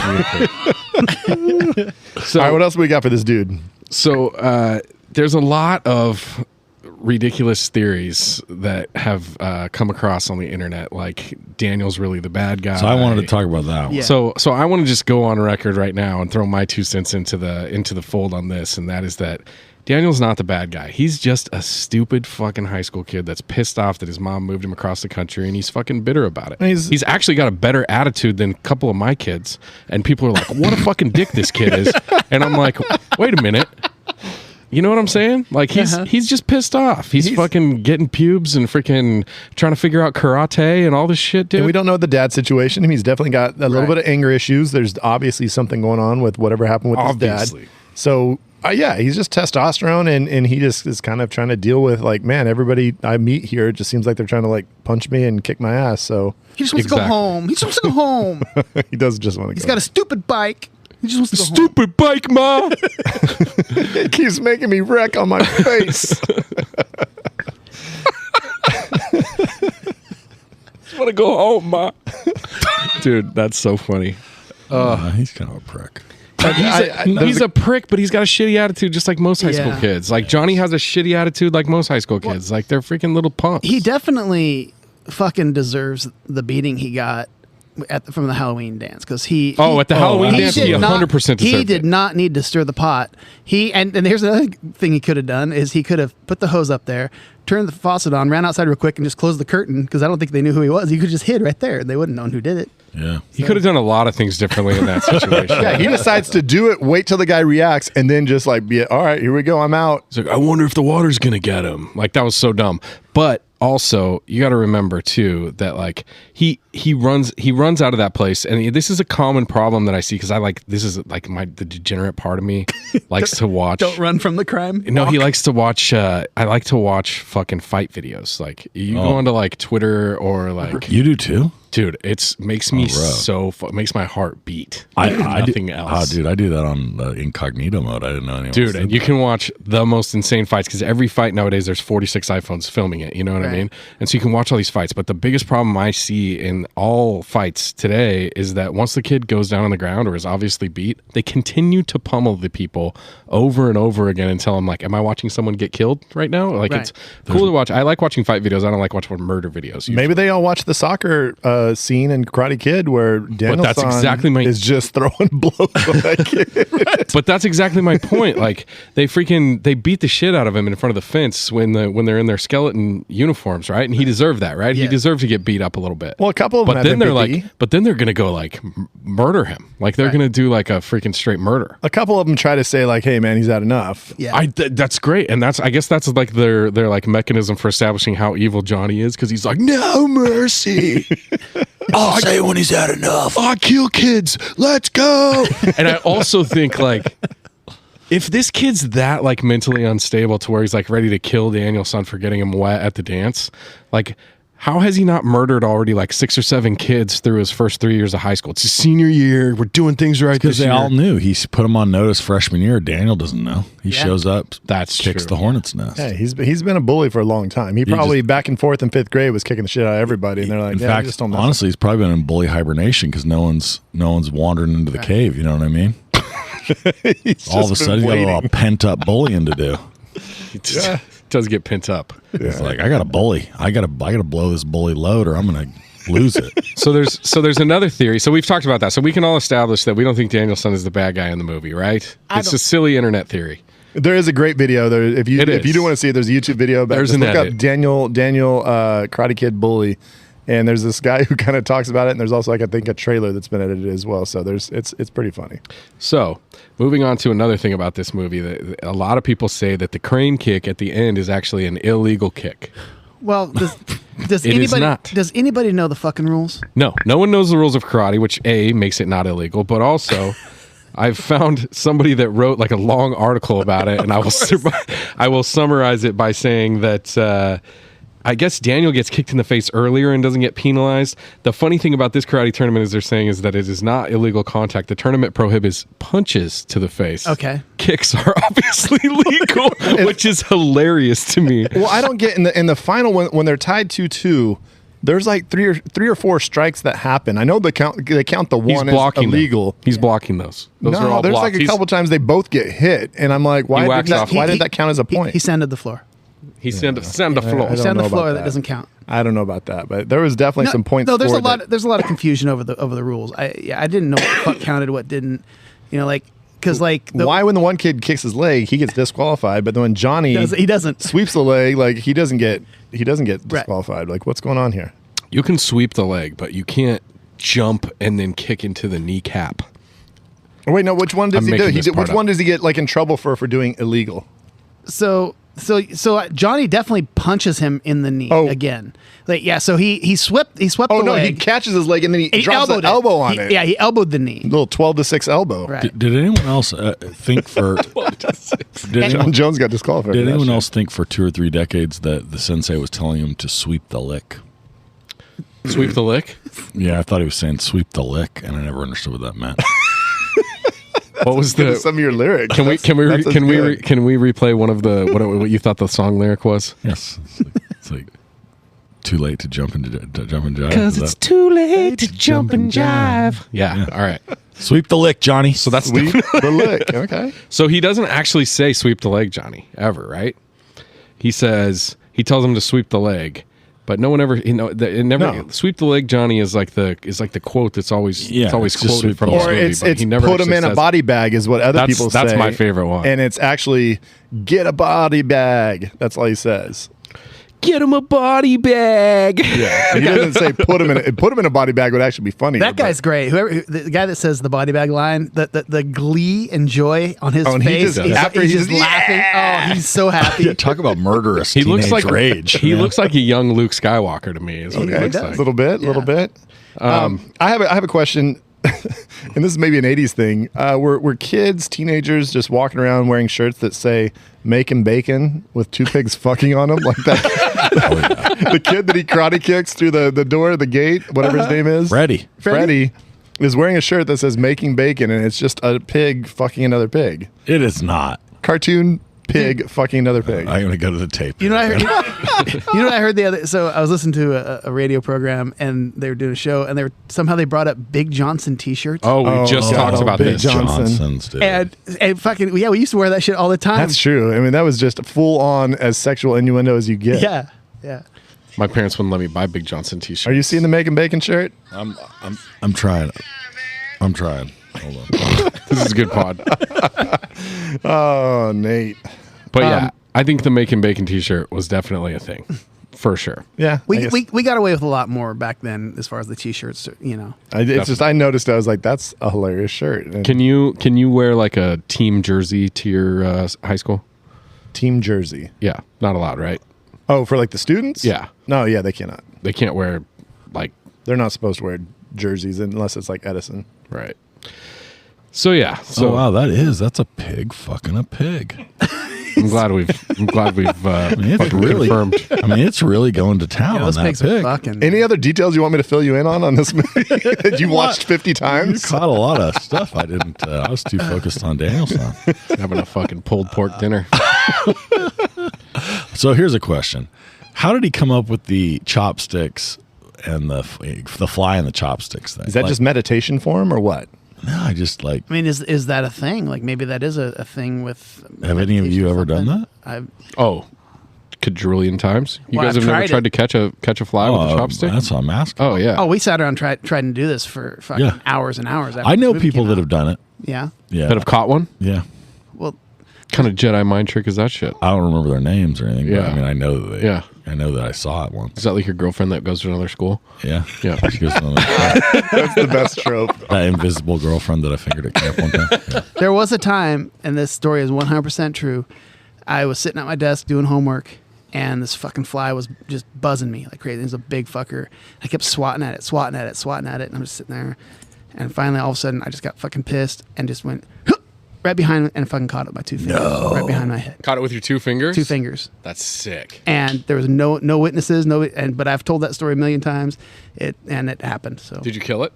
communicate. All right, what else we got for this dude? So there's a lot of ridiculous theories that have come across on the internet, like Daniel's really the bad guy. So I wanted to talk about that one. Yeah. So I want to just go on record right now and throw my 2 cents into the fold on this, and that is that Daniel's not the bad guy. He's just a stupid fucking high school kid that's pissed off that his mom moved him across the country, and he's fucking bitter about it. He's actually got a better attitude than a couple of my kids, and people are like, "What a fucking dick this kid is," and I'm like, "Wait a minute." You know what I'm saying? Like he's just pissed off. He's fucking getting pubes and freaking trying to figure out karate and all this shit, dude. And we don't know the dad situation. He's definitely got a little bit of anger issues. There's obviously something going on with whatever happened with Obviously. his dad. So yeah, he's just testosterone, and he just is kind of trying to deal with like, man, everybody I meet here, it just seems like they're trying to like punch me and kick my ass. So He just wants to go Exactly. home. He just wants to go home. he does just want to He's go. got a stupid bike. He just wants to go home. Stupid bike, ma. It keeps making me wreck on my face. Just want to go home, ma. Dude, that's so funny. He's kind of a prick. He's a prick, but he's got a shitty attitude, just like most high school Yeah. kids. Like Johnny has a shitty attitude, like most high school kids. Like they're freaking little punks. He definitely fucking deserves the beating he got from the Halloween dance because he at the Halloween dance, he 100% deserved He did it. not need to stir the pot. And here's another thing he could have done is he could have put the hose up there, turned the faucet on, ran outside real quick, and just closed the curtain because I don't think they knew who he was. He could just hid right there. They wouldn't have known who did it. Yeah. He could have done a lot of things differently in that situation. Yeah, he decides to do it, wait till the guy reacts, and then just like be all right, here we go, I'm out. He's like, I wonder if the water's gonna get him. Like that was so dumb. But also, you got to remember too that like he runs out of that place, and this is a common problem that I see because this is like the degenerate part of me likes to watch. Don't run from the crime. No, he likes to watch. I like to watch fucking fight videos. Like you go onto like Twitter or like You do too? Dude, makes me it makes my heart beat. Nothing else. Oh, dude, I do that on the incognito mode. I didn't know anyone. Dude, and you can watch the most insane fights because every fight nowadays there's 46 iPhones filming it. You know what I mean? And so you can watch all these fights. But the biggest problem I see in all fights today is that once the kid goes down on the ground or is obviously beat, they continue to pummel the people over and over again until I'm like, am I watching someone get killed right now? Like it's cool to watch. I like watching fight videos. I don't like watching murder videos. Usually. Maybe they all watch the soccer scene in Karate Kid where Daniel is just throwing blows on that kid. But that's exactly my point. Like they beat the shit out of him in front of the fence when they're in their skeleton uniforms, right? And he deserved that, right? Yeah. He deserved to get beat up a little bit. Well, a couple of them. But then they're gonna go like murder him. Like they're gonna do like a freaking straight murder. A couple of them try to say like, "Hey, man, he's had enough." Yeah, that's great, and I guess that's like their like mechanism for establishing how evil Johnny is because he's like, no mercy. I'll say when he's had enough. I kill kids. Let's go. And I also think like, if this kid's that like mentally unstable to where he's like ready to kill Daniel's son for getting him wet at the dance, like how has he not murdered already like 6 or 7 kids through his first 3 years of high school? It's his senior year. We're doing things right because they all knew. He's put him on notice freshman year. Daniel doesn't know. He shows up. That's kicks true. the hornet's nest. Yeah, he's been a bully for a long time. He probably back in 4th and 5th grade was kicking the shit out of everybody, and they're like, in fact, just don't honestly, he's probably been in bully hibernation because no one's wandering into the cave. You know what I mean? All of a sudden, he's got a little pent up bullying to do. Yeah. Does get pent up. It's like I got a bully. I gotta blow this bully load, or I'm gonna lose it. So there's another theory. So we've talked about that. So we can all establish that we don't think Daniel's son is the bad guy in the movie, right? It's a silly internet theory. There is a great video. If you do want to see it, there's a YouTube video about There's just an look edit. up Daniel Karate Kid bully. And there's this guy who kind of talks about it, and there's also like I think a trailer that's been edited as well. So it's pretty funny. So moving on to another thing about this movie, that a lot of people say that the crane kick at the end is actually an illegal kick. Well, does It is anybody not. does anybody know the fucking rules? No one knows the rules of karate, which makes it not illegal, but also I've found somebody that wrote like a long article about it, and I will summarize it by saying that. I guess Daniel gets kicked in the face earlier and doesn't get penalized. The funny thing about this karate tournament is they're saying is that it is not illegal contact. The tournament prohibits punches to the face. Okay. Kicks are obviously legal, which is hilarious to me. Well, I don't get in the final when they're tied 2-2. There's like three or four strikes that happen. I know they count the one as illegal. He's blocking those. Those no, are all there's blocked. like a couple times they both get hit, and I'm like, why did that count as a point? He sanded the floor. He sanded the floor. He sanded the floor. That doesn't count. I don't know about that, but there was definitely some points. No, there's a lot of confusion over the rules. I didn't know what counted, what didn't. You know, like because like why when the one kid kicks his leg, he gets disqualified, but then when Johnny doesn't sweeps the leg, like he doesn't get disqualified. Like what's going on here? You can sweep the leg, but you can't jump and then kick into the kneecap. Oh, wait, no. Which one does he do? Which one does he get like in trouble for doing illegal? So Johnny definitely punches him in the knee again. Like so he swept the leg. No, he catches his leg and then he drops the elbow on it. Yeah, he elbowed the knee. A little 12-6 elbow. Right. Did anyone else think for 12-6? John Jones got disqualified. Did anyone else think for 2 or 3 decades that the sensei was telling him to sweep the lick? Sweep the lick? Yeah, I thought he was saying sweep the lick, and I never understood what that meant. What was some of your lyrics? Can we replay one of the what you thought the song lyric was? Yes, it's like too late to jump and jive. Because it's too late to jump and jive. Yeah. All right. Sweep the lick, Johnny. So that's sweep the lick. Okay. So he doesn't actually say sweep the leg, Johnny, ever, right? He tells him to sweep the leg. But no one ever, it never. No. Sweep the leg, Johnny is like the quote that's always it's always it's just quoted from sweep this the movie. Or but it's he never put them actually in a says- body bag is what other people say. That's my favorite one. And it's actually get a body bag. That's all he says. Get him a body bag. Yeah, he doesn't say put him in a body bag would actually be funny. That guy's great. The guy that says the body bag line, the glee and joy on his and he face. just- He's, after he's he just just- laughing. Oh, he's so happy. Yeah, talk about murderous He looks like rage. He looks like a young Luke Skywalker to me. Is what he Okay, looks a like. little bit. I have a question, and this is maybe an '80s thing. Were kids, teenagers, just walking around wearing shirts that say "Making Bacon" with two pigs fucking on them like that? The kid that he karate kicks through the door, the gate, whatever his name is, Freddie, is wearing a shirt that says "Making Bacon," and it's just a pig fucking another pig. It is not. Cartoon pig fucking another pig. I'm going to go to the tape. You know what I heard? You know what I heard the other? So I was listening to a radio program, and they were doing a show, and they brought up Big Johnson T-shirts. Oh, we just talked about Big this. Johnson. Johnson's, dude. And fucking we used to wear that shit all the time. That's true. I mean, that was just full on as sexual innuendo as you get. Yeah. My parents wouldn't let me buy Big Johnson T-shirts. Are you seeing the Making Bacon shirt? I'm trying. I'm trying. Hold on. This is a good pod. Oh, Nate. But yeah, I think the Making Bacon T-shirt was definitely a thing, for sure. Yeah. We got away with a lot more back then as far as the T-shirts, I noticed. I was like, that's a hilarious shirt. And Can you wear like a team jersey to your high school? team jersey. Yeah, not allowed, right? Oh, for like the students? Yeah. No, yeah, they cannot. They can't wear like They're not supposed to wear jerseys unless it's like Edison. right. So yeah, so Oh wow, that's a pig fucking a pig. I'm glad we've it's fucking really- confirmed. I mean, it's really going to town on those that pigs are pig. fucking. Any other details you want me to fill you in on this movie that you watched 50 You times? caught a lot of stuff. I didn't. I was too focused on Danielson. Having a fucking pulled pork dinner. So here's a question: how did he come up with the chopsticks and the fly and the chopsticks thing? Is that just meditation for him or what? No, I just like. I mean, is that a thing? Like maybe that is a thing with. Have any of you ever done that? Oh, quadrillion times. You Well, guys I've have never tried tried to catch a fly with a chopstick? That's what I'm asking. Oh yeah. Oh, we sat around trying to do this for fucking Yeah. hours and hours. After I know the movie people came that out. have done it. Yeah. Yeah, That have caught one? yeah. Well, Kind of Jedi mind trick is that shit? I don't remember their names or anything. But Yeah. I mean, I know that. Yeah. I know that I saw it once. Is that like your girlfriend that goes to another school? Yeah, Yeah. She goes to that That's the best trope. invisible girlfriend that I fingered at camp one time. Yeah. there was a time, and this story is 100% true. I was sitting at my desk doing homework, and this fucking fly was just buzzing me like crazy. It was a big fucker. I kept swatting at it, and I'm just sitting there. And finally, all of a sudden, I just got fucking pissed and just went right behind me and fucking caught it with my 2 fingers right behind my head. Caught it with your 2 fingers? 2 fingers. That's sick. And there was no witnesses, but I've told that story a million times. It happened. So Did you kill it?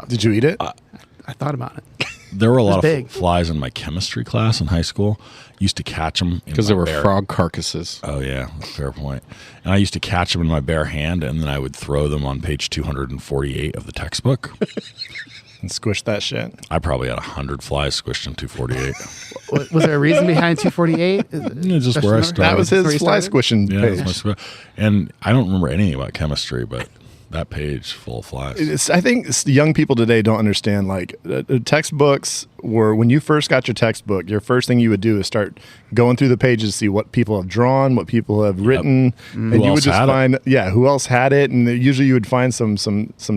Did you eat it? I thought about it. There were a lot of big. flies in my chemistry class in high school. Used to catch them Because there were frog carcasses. Oh yeah, fair point. And I used to catch them in my bare hand, and then I would throw them on page 248 of the textbook. And squish that shit. I probably had 100 flies squished in 248. Was there a reason behind 248? Just where I started. That was Where his you fly started? squishing Yeah, page. that's my and I don't remember anything about chemistry, but that page full of flies. I think young people today don't understand. Like textbooks were when you first got your textbook, your first thing you would do is start going through the pages to see what people have drawn, what people have written, and Who you else would just had it? find who else had it, and usually you would find some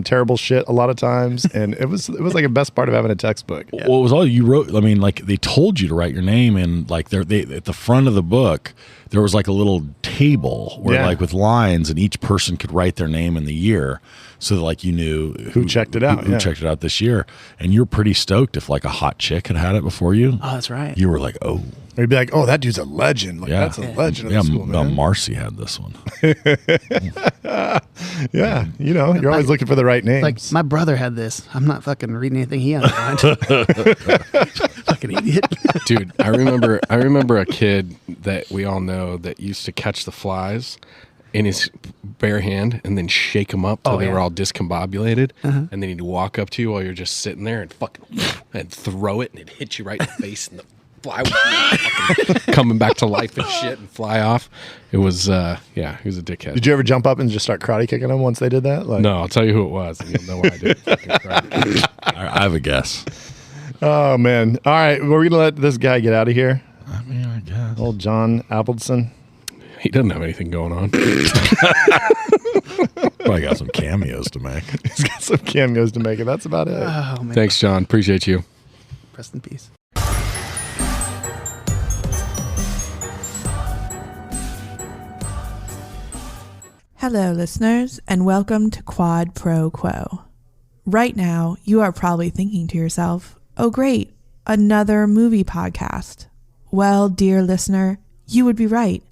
terrible shit a lot of times, and it was like a best part of having a textbook. Well, it was all you wrote. I mean, like they told you to write your name, and like they at the front of the book there was like a little table where like with lines, and each person could write their name and the year, so that like you knew Who checked it out, who yeah. checked it out this year, and you're pretty stoked if like a hot chick had it before you. Oh, that's right. You were like, oh. Or you'd be like, oh, that dude's a legend. Like, Yeah. that's a legend Yeah, of the school, man. Marcy had this one. Yeah, you're always looking for the right names. Like my brother had this. I'm not fucking reading anything he underlined. Fucking idiot. Dude, I remember a kid that we all know that used to catch the flies in his bare hand and then shake them up till they were all discombobulated, and then he'd walk up to you while you're just sitting there and fucking and throw it, and it'd hit you right in the face, and the fly coming back to life and shit and fly off. It was, he was a dickhead. Did you ever jump up and just start karate kicking them once they did that? Like, No, I'll tell you who it was. And you'll know why I did. I have a guess. oh, man. All right. We're going to let this guy get out of here. I mean, I guess. Old John Appleton. He doesn't have anything going on. Probably got some cameos to make. He's got some cameos to make, and that's about it. Oh, man. Thanks, John. Appreciate you. Rest in peace. Hello, listeners, and welcome to Quad Pro Quo. Right now, you are probably thinking to yourself, oh great, another movie podcast. Well, dear listener, you would be right.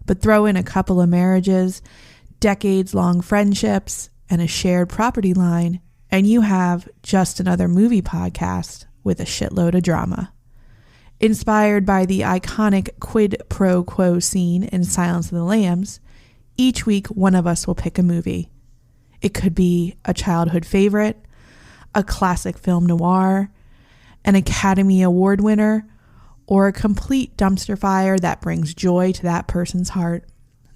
But throw in a couple of marriages, decades-long friendships, and a shared property line, and you have just another movie podcast with a shitload of drama. Inspired by the iconic quid pro quo scene in Silence of the Lambs, each week one of us will pick a movie. It could be a childhood favorite, a classic film noir, an Academy Award winner, or a complete dumpster fire that brings joy to that person's heart.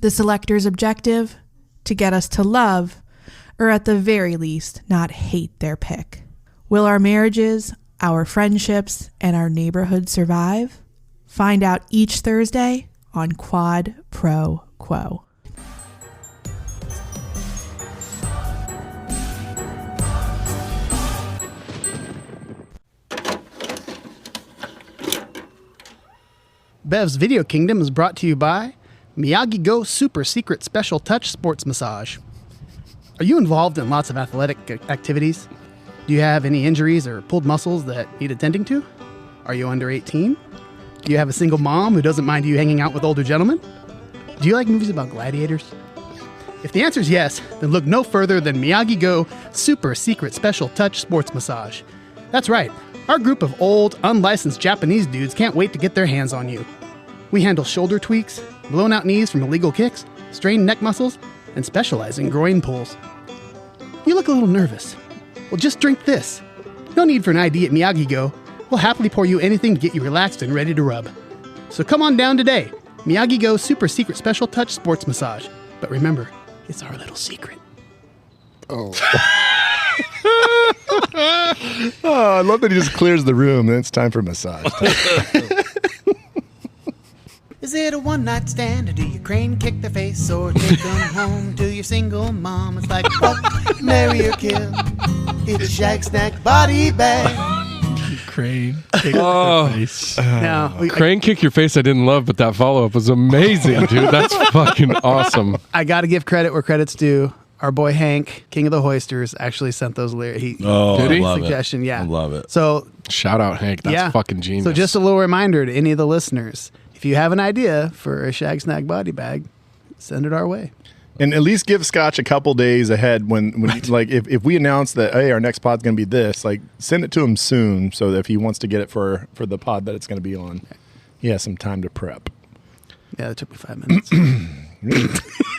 The selector's objective? To get us to love, or at the very least, not hate their pick. Will our marriages, our friendships, and our neighborhood survive? Find out each Thursday on Quad Pro Quo. Bev's Video Kingdom is brought to you by Miyagi Go Super Secret Special Touch Sports Massage. Are you involved in lots of athletic activities? Do you have any injuries or pulled muscles that need attending to? Are you under 18? Do you have a single mom who doesn't mind you hanging out with older gentlemen? Do you like movies about gladiators? If the answer is yes, then look no further than Miyagi Go Super Secret Special Touch Sports Massage. That's right, our group of old, unlicensed Japanese dudes can't wait to get their hands on you. We handle shoulder tweaks, blown out knees from illegal kicks, strained neck muscles, and specialize in groin pulls. You look a little nervous. Well, just drink this. No need for an ID at Miyagi Go. We'll happily pour you anything to get you relaxed and ready to rub. So come on down today. Miyagi Go Super Secret Special Touch Sports Massage. But remember, it's our little secret. Oh, I love that he just clears the room. Then it's time for massage. Is it a one-night stand, or do you crane kick their face, or take them home to your single mom? It's like, fuck, marry or kill. It's a shag snack body bag. Crane. Now, Crane kick your face I didn't love, but that follow-up was amazing, dude. That's fucking awesome. I got to give credit where credit's due. Our boy Hank, King of the Hoisters, actually sent those lyrics. Did he? I love Suggestion, it. yeah. I love it. So Shout out, Hank. That's fucking genius. So just a little reminder to any of the listeners, if you have an idea for a shag snag body bag, send it our way. And at least give Scotch a couple days ahead when like if we announce that, hey, our next pod's going to be this, like send it to him soon so that if he wants to get it for the pod that it's going to be on, he has some time to prep. Yeah, that took me 5 minutes.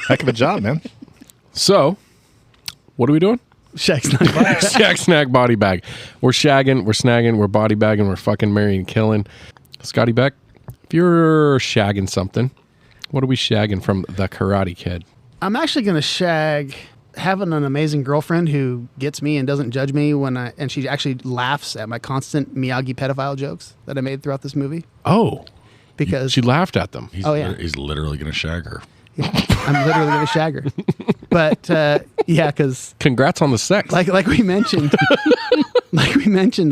Heck of a job, man. So, what are we doing? Shag snag body bag. Shag snag body bag. We're shagging, we're snagging, we're body bagging, we're fucking marrying and killing. Scotty Beck, if you're shagging something, what are we shagging from the Karate Kid? I'm actually going to shag having an amazing girlfriend who gets me and doesn't judge me and she actually laughs at my constant Miyagi pedophile jokes that I made throughout this movie. Oh, Because she laughed at them. He's he's literally going to shag her. I'm literally going to shag her. But yeah, because Congrats on the sex. like we mentioned,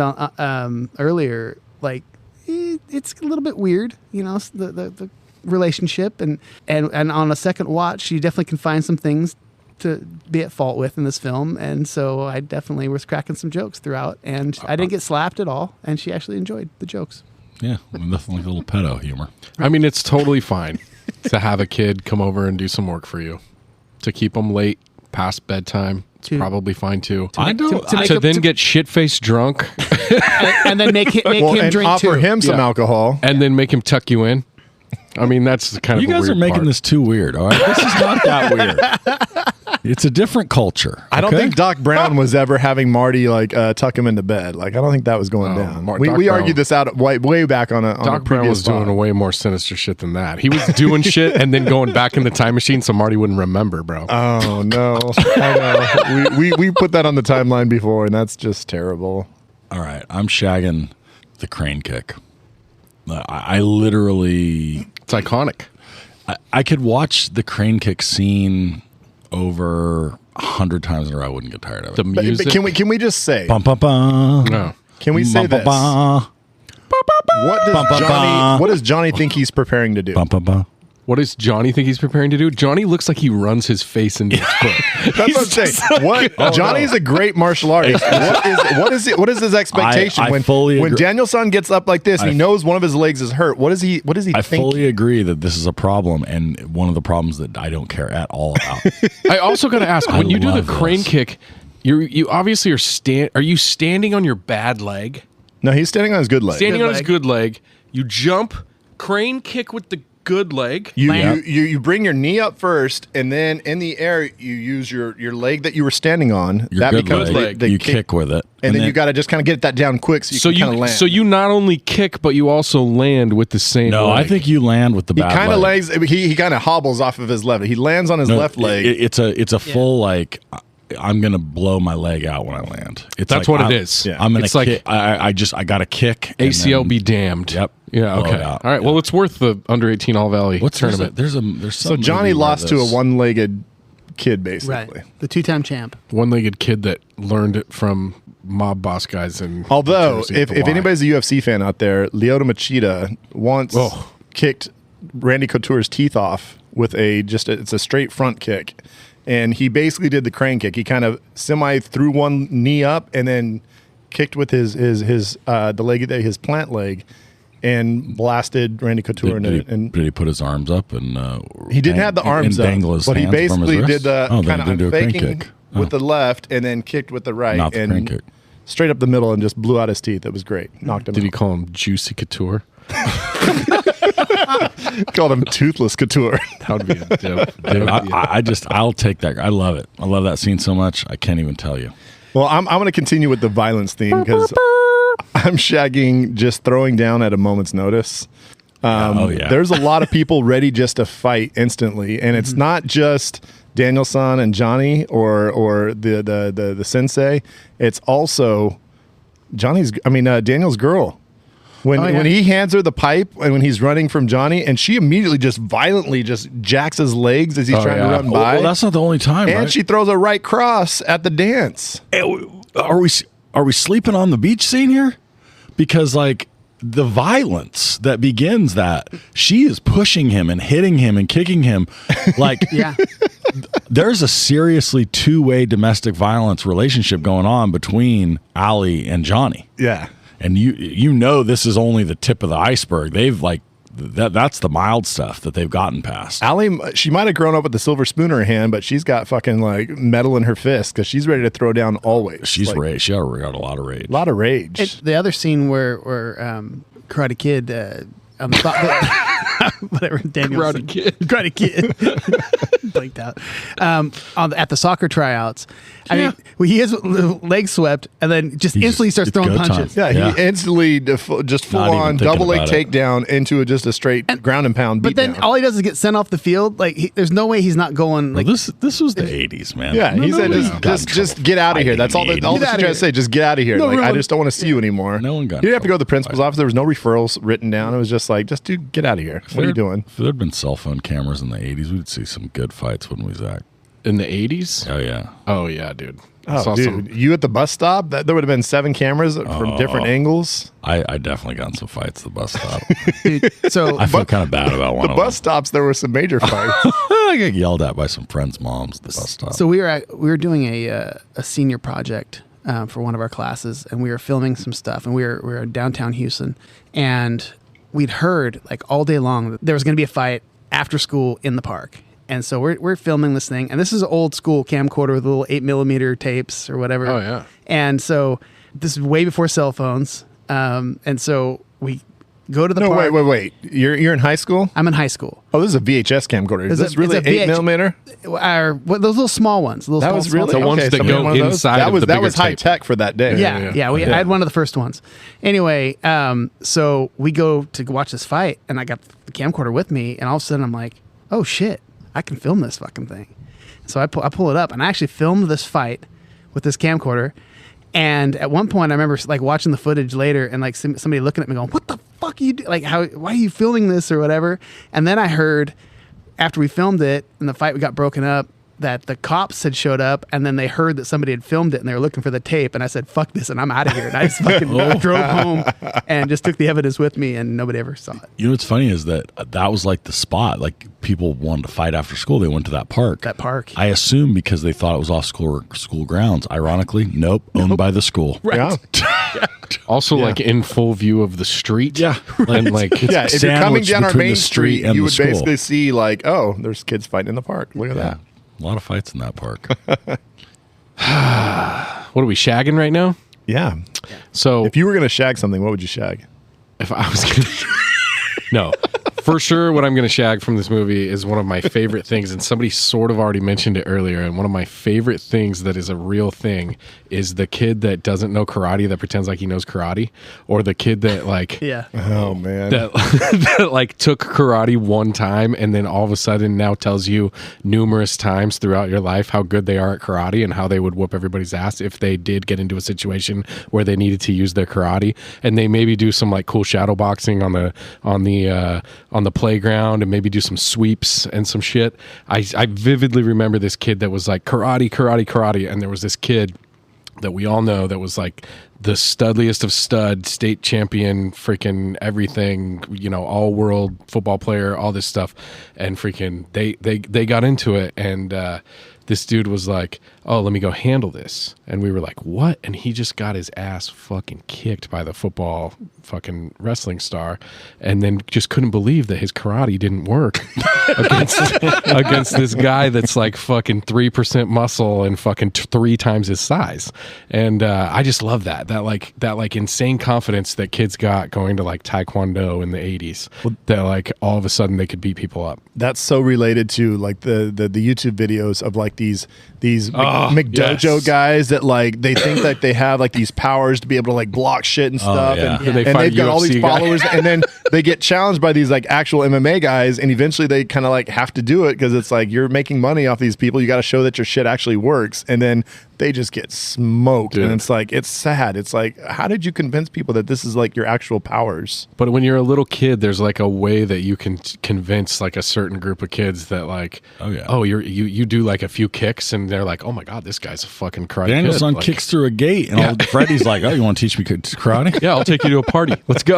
on, earlier, like it's a little bit weird, you know, the relationship, and on a second watch, you definitely can find some things to be at fault with in this film, and so I definitely was cracking some jokes throughout, and I didn't get slapped at all, and she actually enjoyed the jokes. Yeah, nothing like a little pedo humor. I mean, it's totally fine to have a kid come over and do some work for you. To keep them late past bedtime, it's probably fine too. To then get shit-faced drunk. and then make him and drink offer too. him some alcohol. And then make him tuck you in. I mean, that's kind of You guys a weird are making part. this too weird. All right, this is not that weird. It's a different culture. I don't okay? think Doc Brown was ever having Marty like tuck him into bed. Like I don't think that was going down. Doc We Brown- argued this out way back on a Doc Brown previous was doing pod. way more sinister shit than that. He was doing shit and then going back in the time machine so Marty wouldn't remember, bro. Oh no, I know. We put that on the timeline before, and that's just terrible. All right, I'm shagging the crane kick. I literally, It's iconic. I could watch the crane kick scene over 100 times in a row. I wouldn't get tired of it. The music. But can we just say? Bum, bum, bum. No. Can we say this? Bum, What does Johnny think he's preparing to do? bum, bum, bum. What does Johnny think he's preparing to do? Johnny looks like he runs his face into his foot. That's what I'm saying. What? Johnny's a great martial artist. What is his expectation I when fully when agree. Daniel-san gets up like this and he knows one of his legs is hurt? What does he I think? fully agree that this is a problem, and one of the problems that I don't care at all about. I also got to ask, when you do the love crane this. kick, you obviously are you standing on your bad leg? No, he's standing on his good leg. Standing Good on his leg. good leg, you jump, crane kick with the good leg. You bring your knee up first, and then in the air you use your leg that you were standing on. Your that good becomes leg. the you kick with it, and then you got to just kind of get that down quick so you can kind of land. So you not only kick, but you also land with the same No, leg. I think you land with the he bad kind of leg. lays. He kind of hobbles off of his left. He lands on his No, left leg. It's a full like. I'm gonna blow my leg out when I land. It's That's like, what it I'm- is. Yeah. I'm gonna It's like- kick. I got to kick. and ACL then- be damned. Yep. Yeah. Blow Okay. it out. All right. Well, it's worth the under 18 All Valley tournament. There's so Johnny lost to a one-legged kid, basically. Right. The two-time champ. One-legged kid that learned it from mob boss guys in. Although, New Jersey. if Why? anybody's a UFC fan out there, Lyoto Machida once kicked Randy Couture's teeth off with it's a straight front kick. And he basically did the crane kick. He kind of threw one knee up and then kicked with his plant leg and blasted Randy Couture. Did he put his arms up and he didn't have the arms and up, dangle his but he hands from his basically wrist? did the Oh, then kind he of did do a crane faking kick. with the left and then kicked with the right. Not the and crane kick. straight up the middle and just blew out his teeth. It was great. Knocked him Did out. he call him Juicy Couture? Called him Toothless Couture. That would be a dope. Dude, I'll take that. I love it. I love that scene so much. I can't even tell you. Well, I'm going to continue with the violence theme because I'm shagging just throwing down at a moment's notice. There's a lot of people ready just to fight instantly, and it's not just Daniel-san and Johnny or the sensei. It's also Daniel's girl. When he hands her the pipe and when he's running from Johnny, and she immediately just violently just jacks his legs as he's trying to run by. Well, that's not the only time, and right? she throws a right cross at the dance. Are we sleeping on the beach scene here? Because like the violence that begins that she is pushing him and hitting him and kicking him, like Yeah. there's a seriously two-way domestic violence relationship going on between Allie and Johnny. Yeah. And you know this is only the tip of the iceberg. They've like that's the mild stuff that they've gotten past. Allie, she might have grown up with the silver spoon in her hand, but she's got fucking like metal in her fist because she's ready to throw down always. She's like, rage. She got a lot of rage. a lot of rage. The other scene where Karate Kid whatever Daniel Karate Kid blanked out at the soccer tryouts. I mean, he has legs swept and then just instantly starts it's throwing go punches. time. Yeah, he instantly just full Not even on thinking double leg about it. takedown into just a straight ground and pound beat But then down. all he does is get sent off the field. Like there's no way he's not going. Like Well, this was the 80s, man. Yeah, he said Nobody got in just trouble get out of here. fighting That's all in that the all 80s. that she's trying to say. Just get out of here. No, Like I really. just don't want to see you anymore. No one got You didn't have to go to the in principal's trouble office. There was no referrals written down. It was just like, dude, get out of here. What are you doing? If there had been cell phone cameras in the 80s, we'd see some good fights, wouldn't we, Zach? In the 80s? Oh, yeah. Oh, yeah, dude. I Oh, saw dude, some. you at the bus stop? There would have been 7 cameras from different angles. I definitely got in some fights at the bus stop. dude, so I feel kind of bad about one The of bus stops, there were some major fights. them. I got yelled at by some friends' moms at the bus stop. So we were doing a senior project for one of our classes, and we were filming some stuff, and we were in downtown Houston, and we'd heard like all day long that there was going to be a fight after school in the park. And so we're filming this thing, and this is an old school camcorder with little 8mm tapes or whatever. Oh, yeah. And so this is way before cell phones, and so we go to the No, park. wait. You're in high school? I'm in high school. Oh, this is a VHS camcorder. Is It's this really a 8 millimeter? Those little small ones. Those That was small really The ones that so go one of those? inside That of was the that bigger was high tape. tech for that day. Yeah. I had one of the first ones. Anyway, so we go to watch this fight, and I got the camcorder with me, and all of a sudden I'm like, oh shit, I can film this fucking thing. So I pull it up, and I actually filmed this fight with this camcorder. And at one point, I remember like watching the footage later, and like somebody looking at me going, "What the fuck are you like? Why are you filming this or whatever?" And then I heard after we filmed it and the fight got broken up that the cops had showed up, and then they heard that somebody had filmed it and they were looking for the tape. And I said, "Fuck this," and I'm out of here. And I just fucking drove home and just took the evidence with me, and nobody ever saw it. You know what's funny is that was like the spot. Like people wanted to fight after school. They went to that park. I assume because they thought it was off school grounds. Ironically, nope, owned by the school. Yeah. Also, like in full view of the street. Yeah. And like, Yeah, if you're coming sandwiched down our between main the street street, and you the would school. basically see like, oh, there's kids fighting in the park. Look at Yeah. that. A lot of fights in that park. what are we shagging right now? Yeah. So If you were going to shag something, what would you shag? if I was gonna no, for sure what I'm gonna shag from this movie is one of my favorite things, and somebody sort of already mentioned it earlier, and one of my favorite things that is a real thing is the kid that doesn't know karate that pretends like he knows karate, or the kid that like Yeah. Oh, man. that like took karate one time and then all of a sudden now tells you numerous times throughout your life how good they are at karate and how they would whoop everybody's ass if they did get into a situation where they needed to use their karate, and they maybe do some like cool shadow boxing on the playground and maybe do some sweeps and some shit. I vividly remember this kid that was like karate, and there was this kid that we all know that was like the studliest of stud, state champion, freaking everything, all world football player, all this stuff. And freaking they got into it, and this dude was like, "Oh, let me go handle this." And we were like, "What?" And he just got his ass fucking kicked by the football fucking wrestling star, and then just couldn't believe that his karate didn't work against this guy that's like fucking 3% muscle and fucking 3 times his size. And I just love that insane confidence that kids got going to like Taekwondo in the 80s, that like all of a sudden they could beat people up. That's so related to like the YouTube videos of like these McDojo yes. guys that like they think that they have like these powers to be able to like block shit and stuff, yeah. and, Yeah, they and fight they've got all these UFC guy. followers, and then they get challenged by these like actual MMA guys, and eventually they kind of like have to do it because it's like you're making money off these people. You got to show that your shit actually works, and then they just get smoked, Dude. and it's like it's sad. It's like, how did you convince people that this is like your actual powers? But when you're a little kid, there's like a way that you can convince like a certain group of kids that like, you do like a few kicks and they're like, oh my God, this guy's a fucking karate Daniel's kid. son Like, kicks through a gate, and old Freddie's like, "Oh, you want to teach me karate?" yeah, I'll take you to a party. Let's go.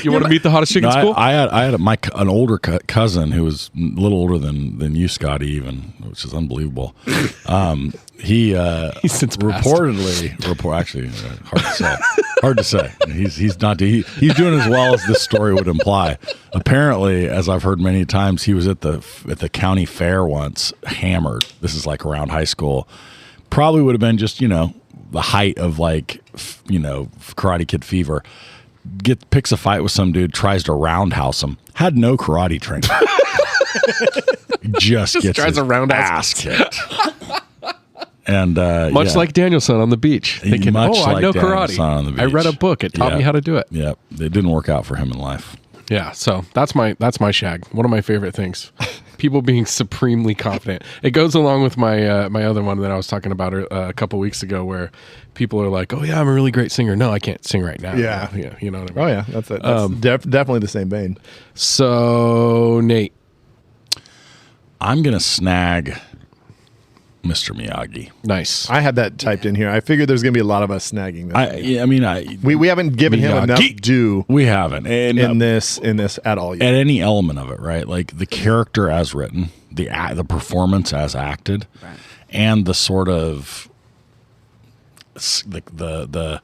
You want to meet the hottest chick in school? I had an older cousin who was a little older than you, Scotty, even, which is unbelievable. He's since actually hard to say. He's doing as well as this story would imply. Apparently, as I've heard many times, he was at the county fair once, hammered. This is like around high school. Probably would have been just the height of like Karate Kid fever. Picks a fight with some dude, tries to roundhouse him. Had no karate training. just gets tries his to roundhouse ass kicked. And Much like Danielson on the beach. Thinking, Much I like know Danielson karate. on the I read a beach. book. It taught me how to do it. Yeah, it didn't work out for him in life. Yeah, so that's my shag. One of my favorite things. People being supremely confident. It goes along with my my other one that I was talking about a couple weeks ago, where people are like, "Oh yeah, I'm a really great singer." No, I can't sing right now. Yeah. You know what I mean. Oh yeah, that's it. That's definitely the same vein. So Nate, I'm gonna snag Mr. Miyagi. nice. I had that typed in here. I figured there's gonna be a lot of us snagging that. We haven't given him Miyagi. enough due We haven't. And in this at all yet. at any element of it, right? Like the character as written, the performance as acted, and the sort of the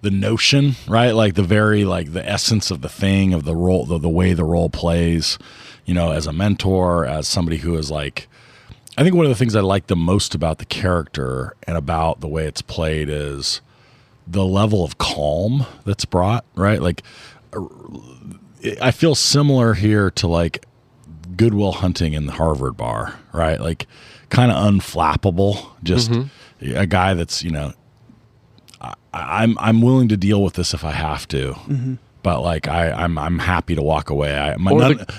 notion, right? Like the very the essence of the thing, of the role, the way the role plays. As a mentor, as somebody who is like. I think one of the things I like the most about the character and about the way it's played is the level of calm that's brought, right? Like I feel similar here to like Goodwill Hunting in the Harvard bar, right? Like kind of unflappable, just a guy that's, I'm willing to deal with this if I have to. But like I'm happy to walk away.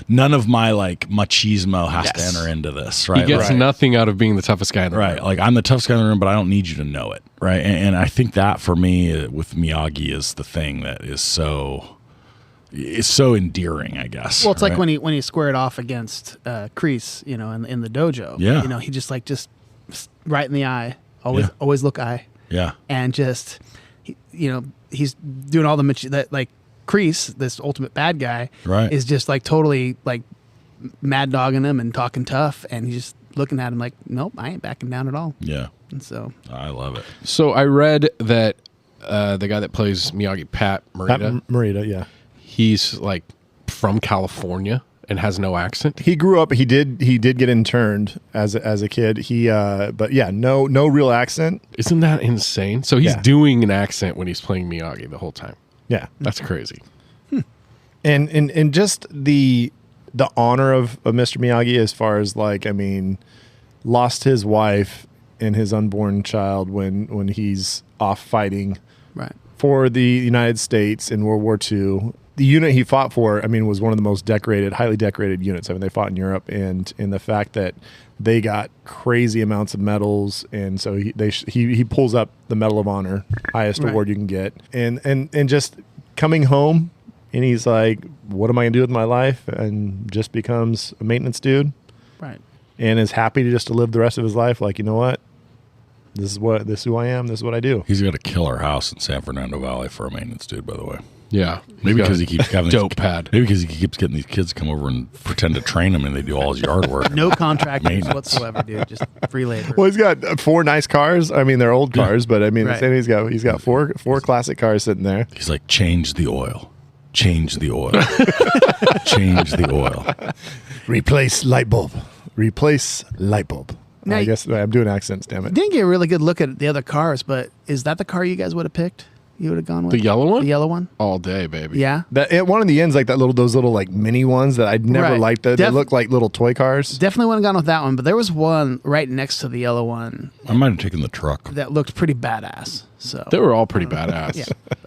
None of my like machismo has to enter into this, right? He gets nothing out of being the toughest guy in the room. Right. Like I'm the toughest guy in the room, but I don't need you to know it, right? And I think that for me with Miyagi is the thing that is so endearing, I guess. Well, it's like when he squared off against Kreese, in the dojo. Yeah. He just right in the eye, always look eye. Yeah. And just, he's doing all that like Kreese, this ultimate bad guy, is just like totally like mad dogging him and talking tough, and he's just looking at him like, nope, I ain't backing down at all. Yeah. And so I love it. So I read that the guy that plays Miyagi, Pat Morita, yeah. He's like from California and has no accent. He grew up. He did get interned as a kid. But yeah, no real accent. Isn't that insane? So he's doing an accent when he's playing Miyagi the whole time. Yeah, that's crazy. And just the honor of Mr. Miyagi, as far as like, I mean, lost his wife and his unborn child when he's off fighting for the United States in World War II. The unit he fought for, I mean, was one of the most highly decorated units. I mean, they fought in Europe, and in the fact that they got crazy amounts of medals, and so he pulls up the Medal of Honor, highest award you can get, and just coming home, and he's like, "What am I gonna do with my life?" And just becomes a maintenance dude, right? And is happy to live the rest of his life. Like, you know what? This is who I am. This is what I do. He's got a killer house in San Fernando Valley for a maintenance dude, by the way. Yeah, maybe because he keeps having dope pad. Maybe because he keeps getting these kids to come over and pretend to train him, and they do all his yard work. No contractors whatsoever, dude. Just free labor. Well, he's got 4 nice cars. I mean, they're old cars, but I mean, he's got four classic cars sitting there. He's like, change the oil, change the oil, change the oil, replace light bulb. Now, I guess I'm doing accents. Damn it! Didn't get a really good look at the other cars, but is that the car you guys would have picked? You would have gone with the yellow one? The yellow one? All day, baby. Yeah. One of the ends, like those little like mini ones that I'd never liked. They look like little toy cars. Definitely wouldn't have gone with that one, but there was one right next to the yellow one. I might have taken the truck. That looked pretty badass. So they were all pretty badass. Yeah.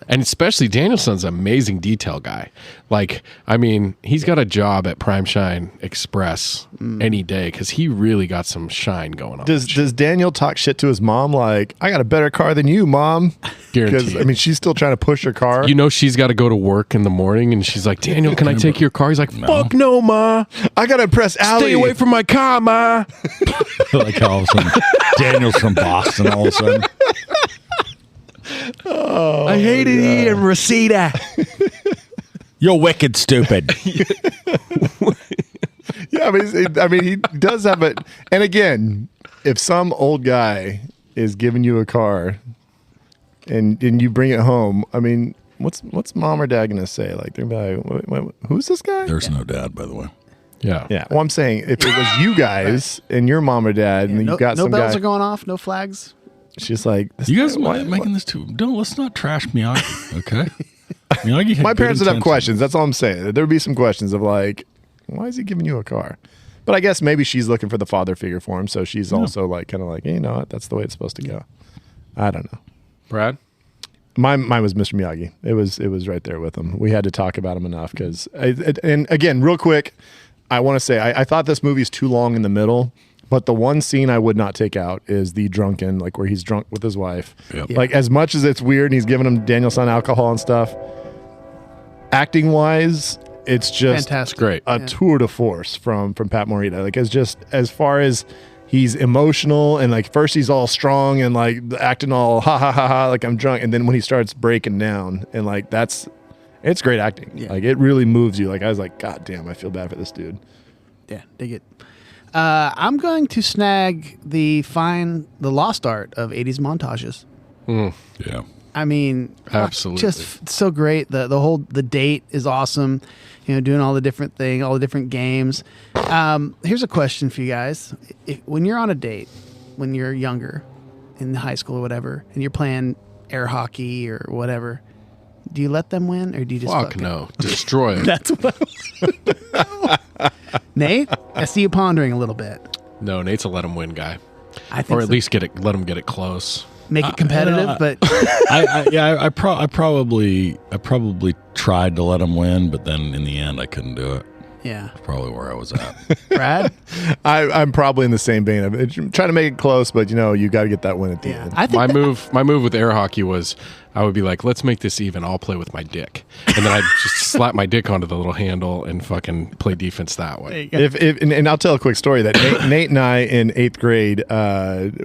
And especially Danielson's an amazing detail guy. Like, I mean, he's got a job at Prime Shine Express any day because he really got some shine going on. Does Daniel talk shit to his mom like, I got a better car than you, Mom? Guaranteed. Because, I mean, she's still trying to push her car. She's got to go to work in the morning, and she's like, Daniel, can I take your car? He's like, fuck no, Ma. I got to impress Allie. Stay away from my car, Ma. Like all of a sudden, Daniel's from Boston all of a sudden. Oh, I hated E and Reseda. You're wicked stupid. Yeah, I mean, he does have it. And again, if some old guy is giving you a car and you bring it home, I mean, what's mom or dad gonna say? Like, they're like, who's this guy? There's no dad, by the way. Yeah. Yeah. Well, I'm saying if it was you guys and your mom or dad, and you got some guy, no bells are going off, no flags. She's like, you guys making this too. Let's not trash Miyagi, okay? Miyagi. My parents would have questions. That's all I'm saying. There would be some questions of like, why is he giving you a car? But I guess maybe she's looking for the father figure for him, so she's also like, kind of like, hey, you know what? That's the way it's supposed to go. I don't know. Brad? Mine was Mr. Miyagi. It was right there with him. We had to talk about him enough because, and again, real quick, I want to say I thought this movie's too long in the middle. But the one scene I would not take out is the drunken, like where he's drunk with his wife. Yep. Like, as much as it's weird and he's giving him Danielson alcohol and stuff, acting wise, it's just fantastic. Great. A tour de force from Pat Morita. Like, it's just as far as he's emotional and like first he's all strong and like acting all ha ha ha ha like I'm drunk, and then when he starts breaking down and like it's great acting. Yeah. Like, it really moves you. Like, I was like, God damn, I feel bad for this dude. Yeah, dig it. I'm going to snag the lost art of 80s montages. Yeah. I mean, absolutely, just so great. The date is awesome. Doing all the different things, all the different games. Here's a question for you guys: when you're on a date, when you're younger, in high school or whatever, and you're playing air hockey or whatever, Do you let them win, or do you just Fuck fucking- no. Destroy it. That's what. Nate, I see you pondering a little bit. No, Nate's a let him win guy. I think Or at so. least let him get it close. Make it competitive, but I probably tried to let him win, but then in the end I couldn't do it. yeah. Probably where I was at. Brad, I'm probably in the same vein. I'm trying to make it close, but you got to get that win at the yeah, end. I think My move with air hockey was I would be like, let's make this even. I'll play with my dick, and then I'd just slap my dick onto the little handle and fucking play defense that way. And I'll tell a quick story that Nate and I in 8th grade,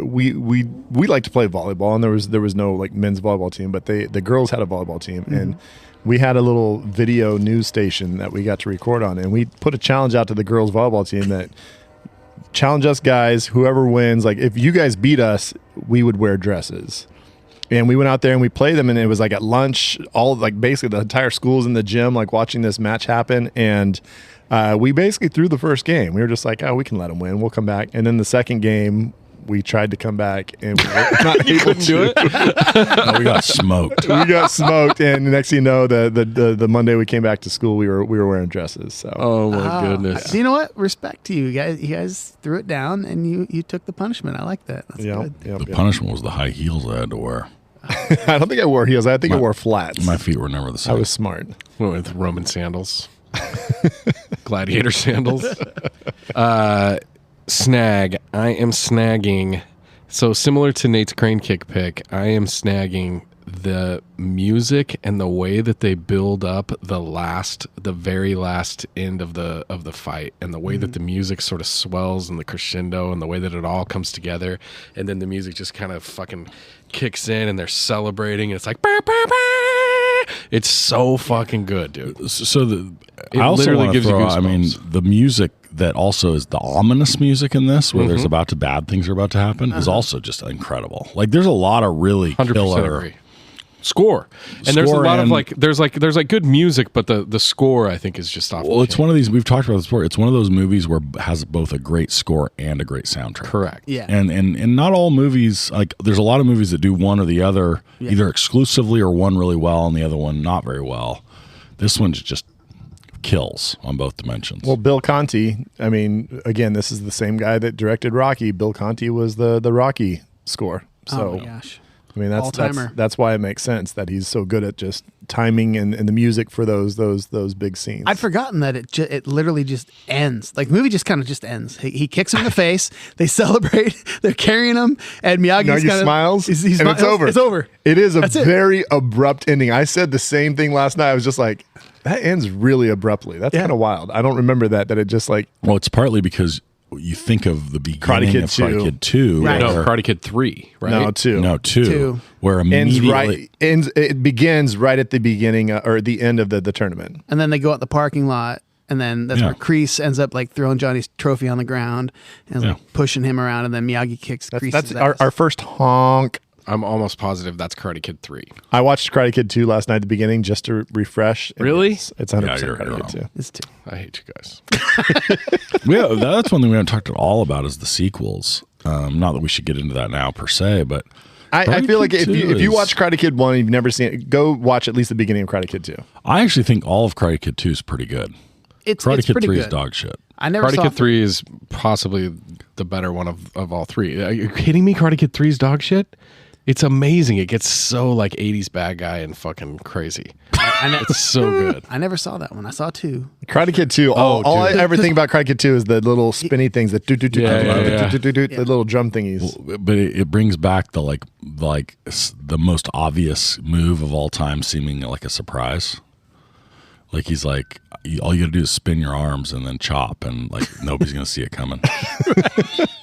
we liked to play volleyball, and there was no like men's volleyball team, but the girls had a volleyball team, and we had a little video news station that we got to record on, and we put a challenge out to the girls volleyball team that challenge us guys, whoever wins, like if you guys beat us, we would wear dresses. And we went out there and we played them, and it was like at lunch, all like basically the entire school's in the gym, like watching this match happen. And we basically threw the first game. We were just like, oh, we can let them win. We'll come back. And then the second game, we tried to come back and we were not able to do it. No, we got smoked. We got smoked. And the next thing you know, the Monday we came back to school, we were wearing dresses. So Oh my goodness. So you know what? Respect to you guys. You guys threw it down, and you took the punishment. I like that. That's good. The punishment was the high heels I had to wear. I don't think I wore heels. I think I wore flats. My feet were never the I same. was smart. Went with Roman sandals, gladiator sandals. Snag. I am snagging. So similar to Nate's crane kick pick, I am snagging the music and the way that they build up the very last end of the fight, and the way that the music sort of swells and the crescendo and the way that it all comes together, and then the music just kind of fucking kicks in and they're celebrating and it's like bah, bah, bah. It's so fucking good, dude. So It I also literally want to gives you throw out, I mean, goosebumps. the music that also is the ominous music in this, where there's bad things are about to happen, is also just incredible. Like there's a lot of really 100% killer agree. Score. And there's a Score lot of and- like there's good music, but the score I think is just off. Well, the it's chain. one of these, we've talked about this before. It's one of those movies where it has both a great score and a great soundtrack. Correct. Yeah. And not all movies, like there's a lot of movies that do one or the other, either exclusively or one really well and the other one not very well. This one just kills on both dimensions. Well, Bill Conti, I mean, again, this is the same guy that directed Rocky. Bill Conti was the Rocky score. So, Oh my gosh. I mean, All-timer. that's why it makes sense that he's so good at just timing and the music for those big scenes. I'd forgotten that it literally just ends. Like the movie just kind of just ends. He kicks him in the face. They celebrate. They're carrying him, and Miyagi smiles, and it's over. It's over. It is a That's it. very abrupt ending. I said the same thing last night. I was just like, that ends really abruptly. That's Yeah. kind of wild. I don't remember that it just like Well, it's partly because you think of the beginning Kid of Karate 2. Kid 2. Right. No, where- Karate Kid 3, right? no two. No, 2. Two. Where Ends immediately... it begins right at the beginning or the end of the tournament. And then they go out the parking lot, and then that's Yeah. where Kreese ends up like throwing Johnny's trophy on the ground and Yeah. like pushing him around, and then Miyagi kicks Kreese's That's ass. our first honk. I'm almost positive that's Karate Kid 3. I watched Karate Kid 2 last night at the beginning just to refresh. And Really? It's 100% Yeah, you're Karate wrong. Kid 2. It's two. I hate you guys. That's one thing we haven't talked at all about is the sequels. Not that we should get into that now per se, but I Karate feel like Kid if 2 you is- watch Karate Kid 1 and you've never seen it, go watch at least the beginning of Karate Kid 2. I actually think all of Karate Kid 2 is pretty good. It's Karate Kid pretty 3 good. is dog shit. I never Karate saw Kid 3 is possibly the better one of all three. Are you kidding me? Karate Kid 3 is dog shit? It's amazing. It gets so like 80s bad guy and fucking crazy. It's so good. I never saw that one. I saw two. Karate Kid 2, all I dude. ever think about Karate Kid 2 is the little spinny things, the Yeah. the little drum thingies. But it brings back the the most obvious move of all time seeming like a surprise. Like he's like, all you gotta do is spin your arms and then chop, and like nobody's gonna see it coming.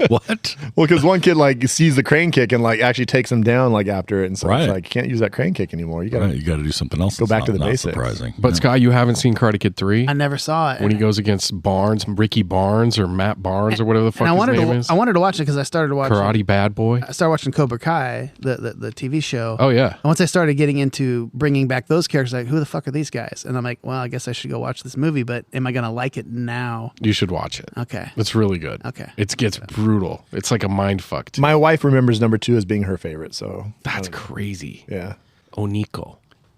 What? Well, because one kid like sees the crane kick and like actually takes him down like after it, and so Right. it's like you can't use that crane kick anymore. You gotta Right, you got to do something else. Go that's back to the not basics. Surprising, But Scott, you haven't seen Karate Kid 3? I never saw it. When he goes against Barnes, Ricky Barnes or Matt Barnes or whatever the fuck and his name is. I wanted to watch it because I started watching Karate Bad Boy. I started watching Cobra Kai, the TV show. Oh, yeah. And once I started getting into bringing back those characters, like who the fuck are these guys? And I'm like, well, I guess I should go watch this movie. But am I gonna like it now? You should watch it. Okay. It's really good. Okay. It gets brutal. It's like a mind fuck. Too. My wife remembers number 2 as being her favorite, so That's crazy. yeah. Oniko.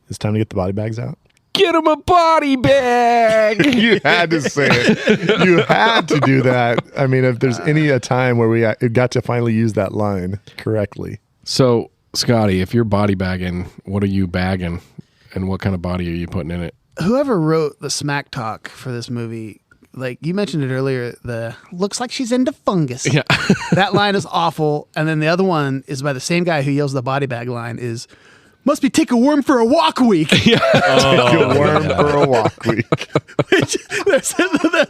It's time to get the body bags out. Get him a body bag. You had to say it. You had to do that. I mean, if there's a time where we got to finally use that line correctly. So, Scotty, if you're body bagging, what are you bagging? And what kind of body are you putting in it? Whoever wrote the smack talk for this movie, like you mentioned it earlier, the looks like she's into fungus. Yeah. That line is awful. And then the other one is by the same guy who yells the body bag line is, must be take a worm for a walk week. Take a worm for a walk week. Which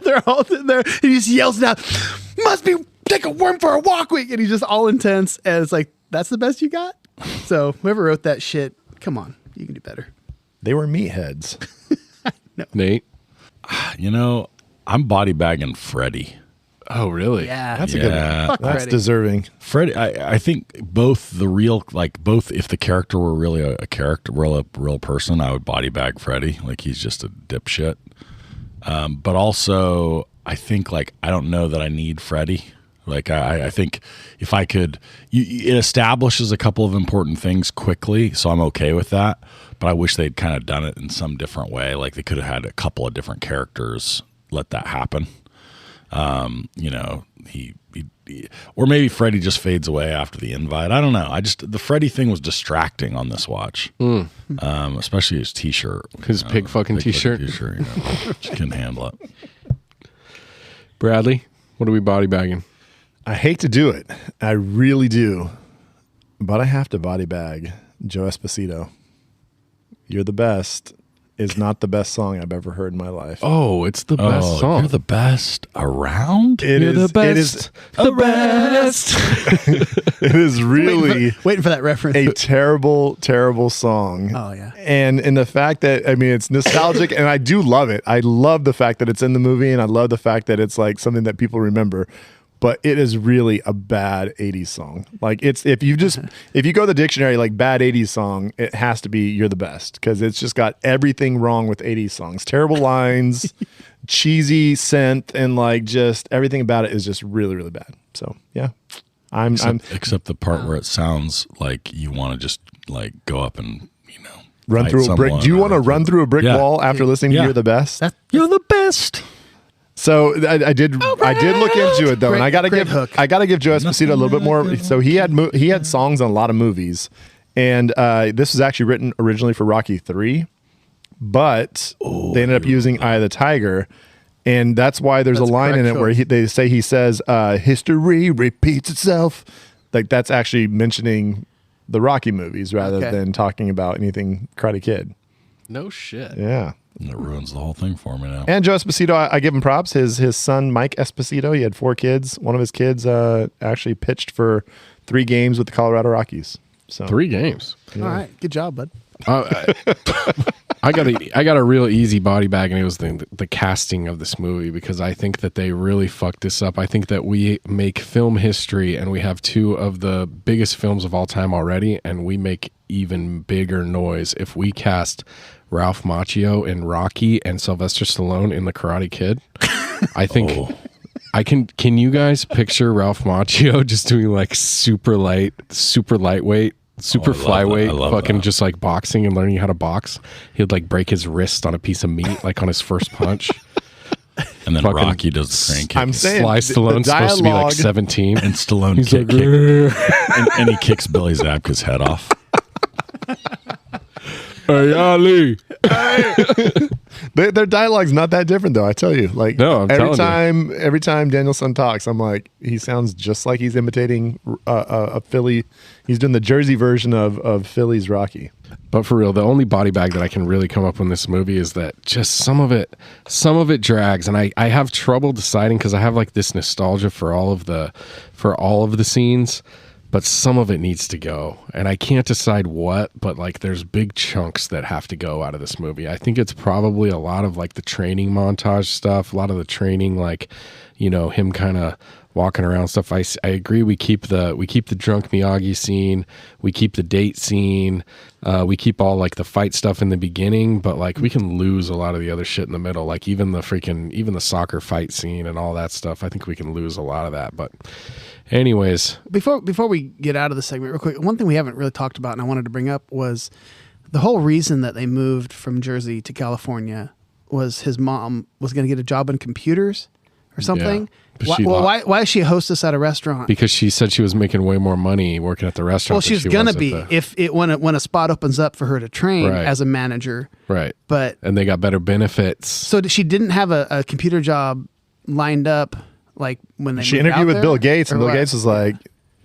they're all in there. He just yells it out, must be take a worm for a walk week. And he's just all intense. And it's like, that's the best you got? So whoever wrote that shit, come on, you can do better. They were meatheads. No. Nate? You know, I'm body bagging Freddy. Oh, really? Yeah. That's a good one. Fuck That's Freddy. deserving. Freddy, I think both if the character were really a character, real person, I would body bag Freddy. Like, he's just a dipshit. But also, I think, like, I don't know that I need Freddy. Like, I think if I could, it establishes a couple of important things quickly, so I'm okay with that. But I wish they'd kind of done it in some different way. Like, they could have had a couple of different characters let that happen. You know, he or maybe Freddy just fades away after the invite. I don't know. The Freddy thing was distracting on this watch, especially his T-shirt, His pig fucking T-shirt. Just couldn't handle it. Bradley, what are we body bagging? I hate to do it. I really do. But I have to body bag Joe Esposito. You're the best is not the best song I've ever heard in my life. Oh, it's the best song. You're the best around. You're the best. The best. It is really Waiting for that reference. a terrible, terrible song. Oh, yeah. And the fact that, I mean, it's nostalgic and I do love it. I love the fact that it's in the movie and I love the fact that it's like something that people remember. But it is really a bad 80s song. Like, it's if you go to the dictionary, like bad 80s song, it has to be You're the Best, because it's just got everything wrong with 80s songs. Terrible lines, cheesy synth, and like just everything about it is just really, really bad. So yeah, Except the part where it sounds like you want to just like go up and run fight through a brick. someone Do you want to or- run through a brick Yeah. wall after listening to You're the Best? You're the best. So I did look into it though, and I gotta Great give hook. Joe Esposito a little bit more. So he had songs on a lot of movies, and this was actually written originally for Rocky 3, but they ended up using Eye of the Tiger, and that's why there's That's a line in it correct where choice. he says history repeats itself. Like, that's actually mentioning the Rocky movies rather Okay. than talking about anything Karate Kid. No shit. Yeah. And it ruins the whole thing for me now. And Joe Esposito, I give him props. His son, Mike Esposito, he had 4 kids. One of his kids actually pitched for 3 games with the Colorado Rockies. So 3 games. All right. Good job, bud. I got a real easy body bag, and it was the casting of this movie, because I think that they really fucked this up. I think that we make film history, and we have 2 of the biggest films of all time already, and we make even bigger noise if we cast Ralph Macchio in Rocky and Sylvester Stallone in The Karate Kid. I think can you guys picture Ralph Macchio just doing like super lightweight, super flyweight, fucking just like boxing and learning how to box? He'd like break his wrist on a piece of meat, like on his first punch. And then fucking Rocky does the crane kick. I'm saying Sly Stallone's supposed to be like dialogue- 17. And Stallone He's kick, like, and he kicks Billy Zabka's head off. Hey, Ali. Their dialogue's not that different, though. I tell you, like, No, I'm every telling you. time Danielson talks, I'm like, he sounds just like he's imitating a Philly. He's doing the Jersey version of Philly's Rocky. But for real, the only body bag that I can really come up with in this movie is that just some of it drags, and I have trouble deciding, because I have like this nostalgia for all of the scenes, but some of it needs to go, and I can't decide what. But like, there's big chunks that have to go out of this movie. I think it's probably a lot of like the training montage stuff, a lot of the training, like, him kind of walking around stuff. I agree. We keep the drunk Miyagi scene. We keep the date scene. We keep all like the fight stuff in the beginning, but like we can lose a lot of the other shit in the middle. Like even the soccer fight scene and all that stuff. I think we can lose a lot of that. But anyways, Before we get out of the segment real quick, one thing we haven't really talked about and I wanted to bring up was the whole reason that they moved from Jersey to California was his mom was going to get a job in computers or something. Yeah. Why is she a hostess at a restaurant? Because she said she was making way more money working at the restaurant. Well, she's gonna be when a spot opens up for her to train Right. as a manager. right. But And they got better benefits. so she didn't have a computer job lined up like when they She moved interviewed out with there? Bill Gates, and Or Bill what? Gates was like,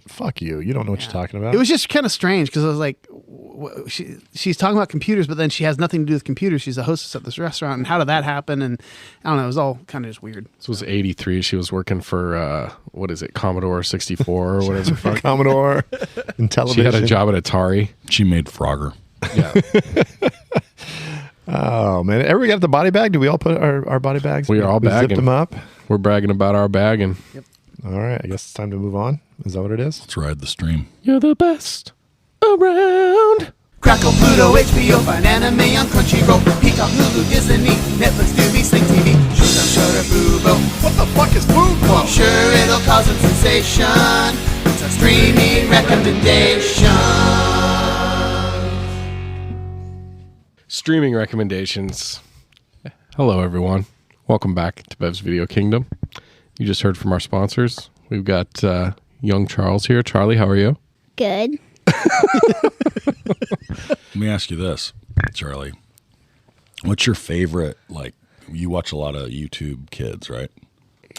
"Fuck you! You don't know what you're talking about." It was just kind of strange because I was like, she's talking about computers, but then she has nothing to do with computers. She's a hostess at this restaurant, and how did that happen? And I don't know. It was all kind of just weird. This was 83. She was working for, what is it, Commodore 64 or whatever the fuck. Commodore and She television. had a job at Atari. She made Frogger. Yeah. Oh man! Everybody got the body bag? Do we all put our body bags? We are all zipped bagging. them up. We're bragging about our bag, and All right. I guess it's time to move on. Is that what it is? Let's ride the stream. you're the best around. Crackle, Pluto, HBO, find anime on Crunchyroll, Peacock, Hulu, Disney, Netflix, Tubi, Sling TV, Shudder, Fubo. What the fuck is food Well, I'm sure it'll cause a sensation. It's a streaming recommendation. Streaming recommendations. Hello, everyone. Welcome back to Bev's Video Kingdom. You just heard from our sponsors. We've got young Charles here. Charlie, how are you? Good. Let me ask you this, Charlie. What's your favorite, like, you watch a lot of YouTube Kids, right?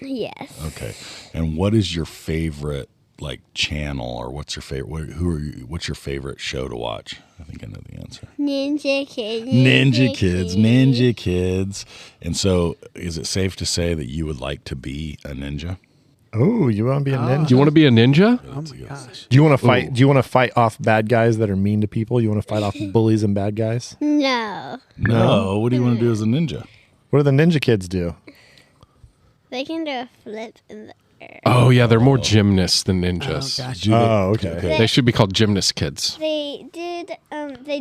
Yes. Okay. And what is your favorite, like, channel, or what's your favorite, what's your favorite show to watch? I think I know the answer. Ninja Kids. Ninja Kids. And so is it safe to say that you would like to be a ninja? Oh, you want to be a ninja? Do you want to be a ninja? Oh my gosh! Do you want to fight? Do you want to fight off bad guys that are mean to people? You want to fight off bullies and bad guys? No. No. What do you want to do as a ninja? What do the ninja kids do? They can do a flip in the air. Oh, yeah, they're more gymnasts than ninjas. gosh. Do they- Oh, okay. They should be called gymnast kids. They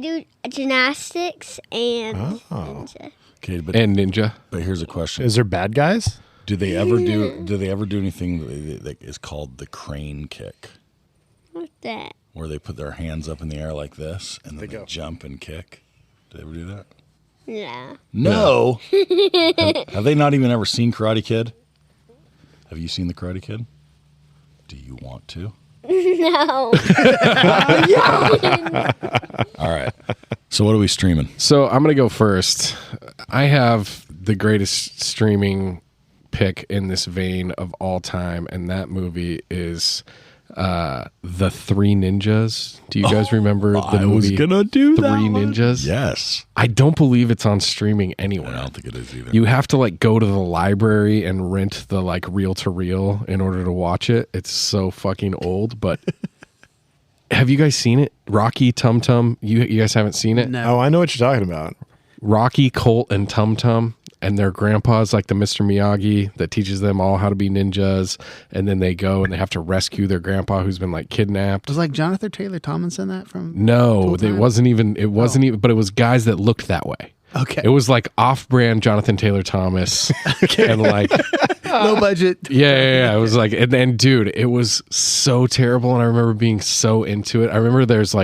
do gymnastics and ninja. Okay, but And ninja. here's a question. Is there bad guys? Do they ever do anything that is called the crane kick, What's that? where they put their hands up in the air like this and then they jump and kick? Do they ever do that? No. No. Have they not even ever seen Karate Kid? Have you seen the Karate Kid? Do you want to? No. All right. So what are we streaming? So I'm going to go first. I have the greatest streaming pick in this vein of all time, and that movie is The Three Ninjas. Do you guys remember the I was movie gonna do Three that one. Ninjas? Yes. I don't believe it's on streaming I anywhere. don't think it is either. You have to like go to the library and rent the like reel to reel in order to watch it. It's so fucking old, but have you guys seen it? Rocky, Tum Tum. You guys haven't seen it? No. Oh, I know what you're talking about. Rocky, Colt, and Tum Tum, and their grandpa's like the Mr. Miyagi that teaches them all how to be ninjas, and then they go and they have to rescue their grandpa who's been like kidnapped. Was like Jonathan Taylor Thomas in that from? No, Cool it Time? wasn't even. It wasn't even. But it was guys that looked that way. Okay. It was like off-brand Jonathan Taylor Thomas, and like Low budget. yeah. It was like, and dude, it was so terrible, and I remember being so into it. I remember there's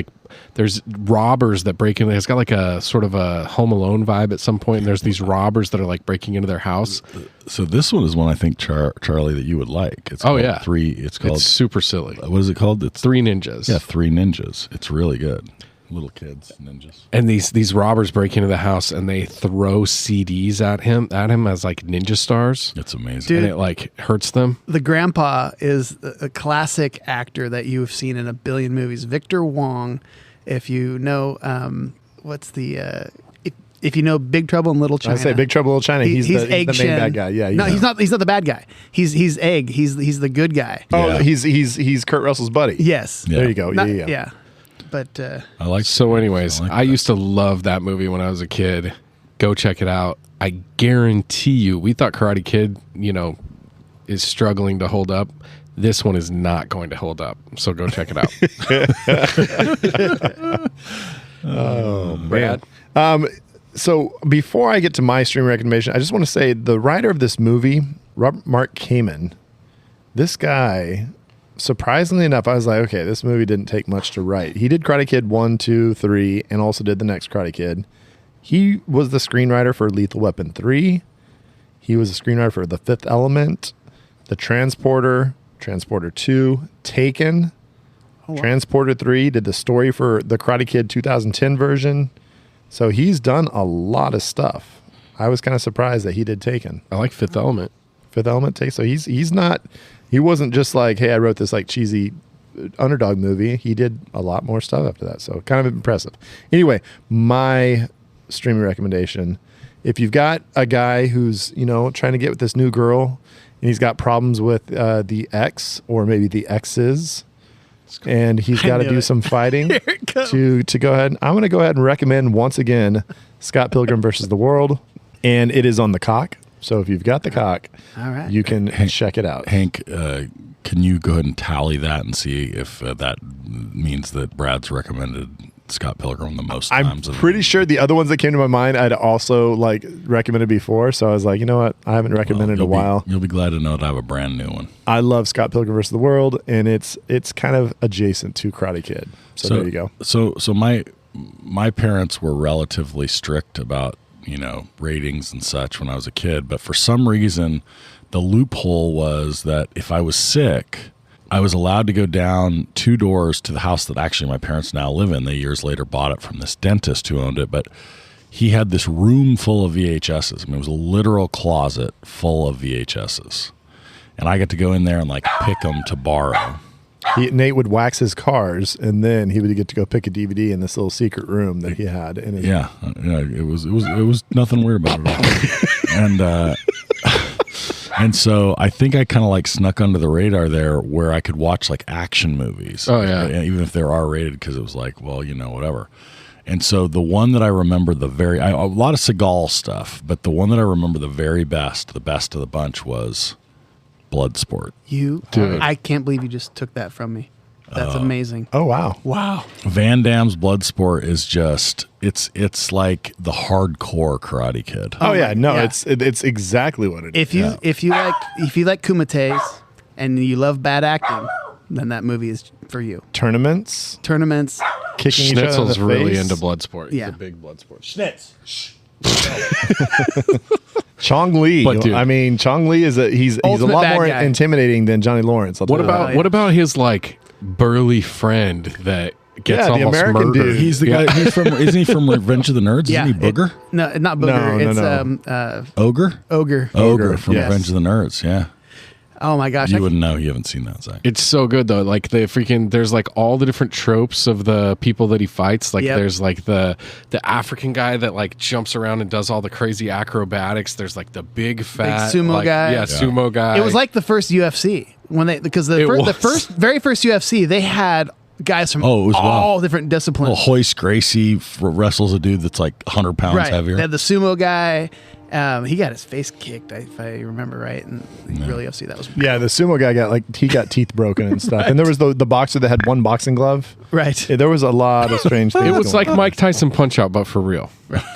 robbers that break in. It's got like a sort of a Home Alone vibe at some point, and there's these robbers that are like breaking into their house. So this one is one I think Charlie that you would like. It's called yeah. It's called It's super silly. what is it called? It's Three Ninjas. Yeah, Three Ninjas. It's really good. Little kids, ninjas. And these robbers break into the house and they throw CDs at him as like ninja stars, It's amazing. Dude. and it like hurts them. The grandpa is a classic actor that you've seen in a billion movies. Victor Wong, if you know, what's the if you know Big Trouble in Little China. I say Big Trouble in Little China. He's the main Shen. bad guy. Yeah. No, he's not. He's not the bad guy. He's Egg. He's the good guy. Oh, Yeah. he's Kurt Russell's buddy. Yes. Yeah. There you go. Not- yeah. But I like. So, anyways, I like I that. used to love that movie when I was a kid. Go check it out. I guarantee you, we thought Karate Kid, is struggling to hold up. This one is not going to hold up. So go check it out. Oh, Brad? So before I get to my stream recommendation, I just want to say the writer of this movie, Robert Mark Kamen, this guy surprisingly enough, I was like, okay, this movie didn't take much to write. He did Karate Kid 1, 2, 3, and also did the next Karate Kid. He was the screenwriter for Lethal Weapon 3. He was the screenwriter for The Fifth Element, The Transporter, Transporter 2, Taken, Transporter 3, did the story for the Karate Kid 2010 version. So he's done a lot of stuff. I was kind of surprised that he did Taken. I like Fifth Element. Fifth Element take. So he wasn't just like, hey, I wrote this like cheesy underdog movie. He did a lot more stuff after that. So kind of impressive. Anyway, my streaming recommendation, if you've got a guy who's, trying to get with this new girl and he's got problems with the ex or maybe the exes, and he's got to do some fighting to go ahead. I'm going to go ahead and recommend once again Scott Pilgrim versus the World, and it is on the cock. So if you've got the cock, all right, you can check it out. Hank, can you go ahead and tally that and see if that means that Brad's recommended Scott Pilgrim the most times? I'm pretty sure the other ones that came to my mind I'd also like recommended before. So I was like, you know what? I haven't recommended in a while. You'll be glad to know that I have a brand new one. I love Scott Pilgrim vs. the World, and it's kind of adjacent to Karate Kid. So there you go. So my parents were relatively strict about, ratings and such when I was a kid. But for some reason, the loophole was that if I was sick, I was allowed to go down 2 doors to the house that actually my parents now live in. They years later bought it from this dentist who owned it. But he had this room full of VHSs. I mean, it was a literal closet full of VHSs. And I got to go in there and like pick them to borrow. Nate would wax his cars, and then he would get to go pick a DVD in this little secret room that he had. In his it was nothing weird about it all. And so I think I kind of like snuck under the radar there, where I could watch like action movies. Oh yeah, even if they're R-rated, because it was like, well, whatever. And so the one that I remember a lot of Seagal stuff, but the one that I remember the best of the bunch was Bloodsport. I can't believe you just took that from me. That's amazing. Oh wow. Van Damme's Bloodsport is just it's like the hardcore Karate Kid. Oh yeah, no, yeah. It's exactly what it is. If you like kumites and you love bad acting, then that movie is for you. Tournaments, kicking each other in the face. Really into Bloodsport. Yeah, he's a big Bloodsport. Schnitz. Chong Li. But dude, I mean, Chong Li is he's a lot more intimidating than Johnny Lawrence. What about his like burly friend that gets almost American murdered? Dude. He's the guy. Isn't he from Revenge of the Nerds? Yeah, Isn't he Booger? No, not Booger. No. Ogre. Ogre from Revenge of the Nerds. Yeah. Oh my gosh! You wouldn't know. You haven't seen that, Zach. It's so good though. Like there's like all the different tropes of the people that he fights. Like there's like the African guy that like jumps around and does all the crazy acrobatics. There's like the big fat sumo guy. Yeah, sumo guy. It was like the first UFC the very first UFC they had guys from all different disciplines. Well, Hoist Gracie wrestles a dude that's like 100 pounds heavier. They had the sumo guy. He got his face kicked, if I remember right, and really UFC. That was the sumo guy got teeth broken and stuff. Right. And there was the boxer that had one boxing glove. Right. Yeah, there was a lot of strange things. It was like Mike Tyson Punch Out, but for real,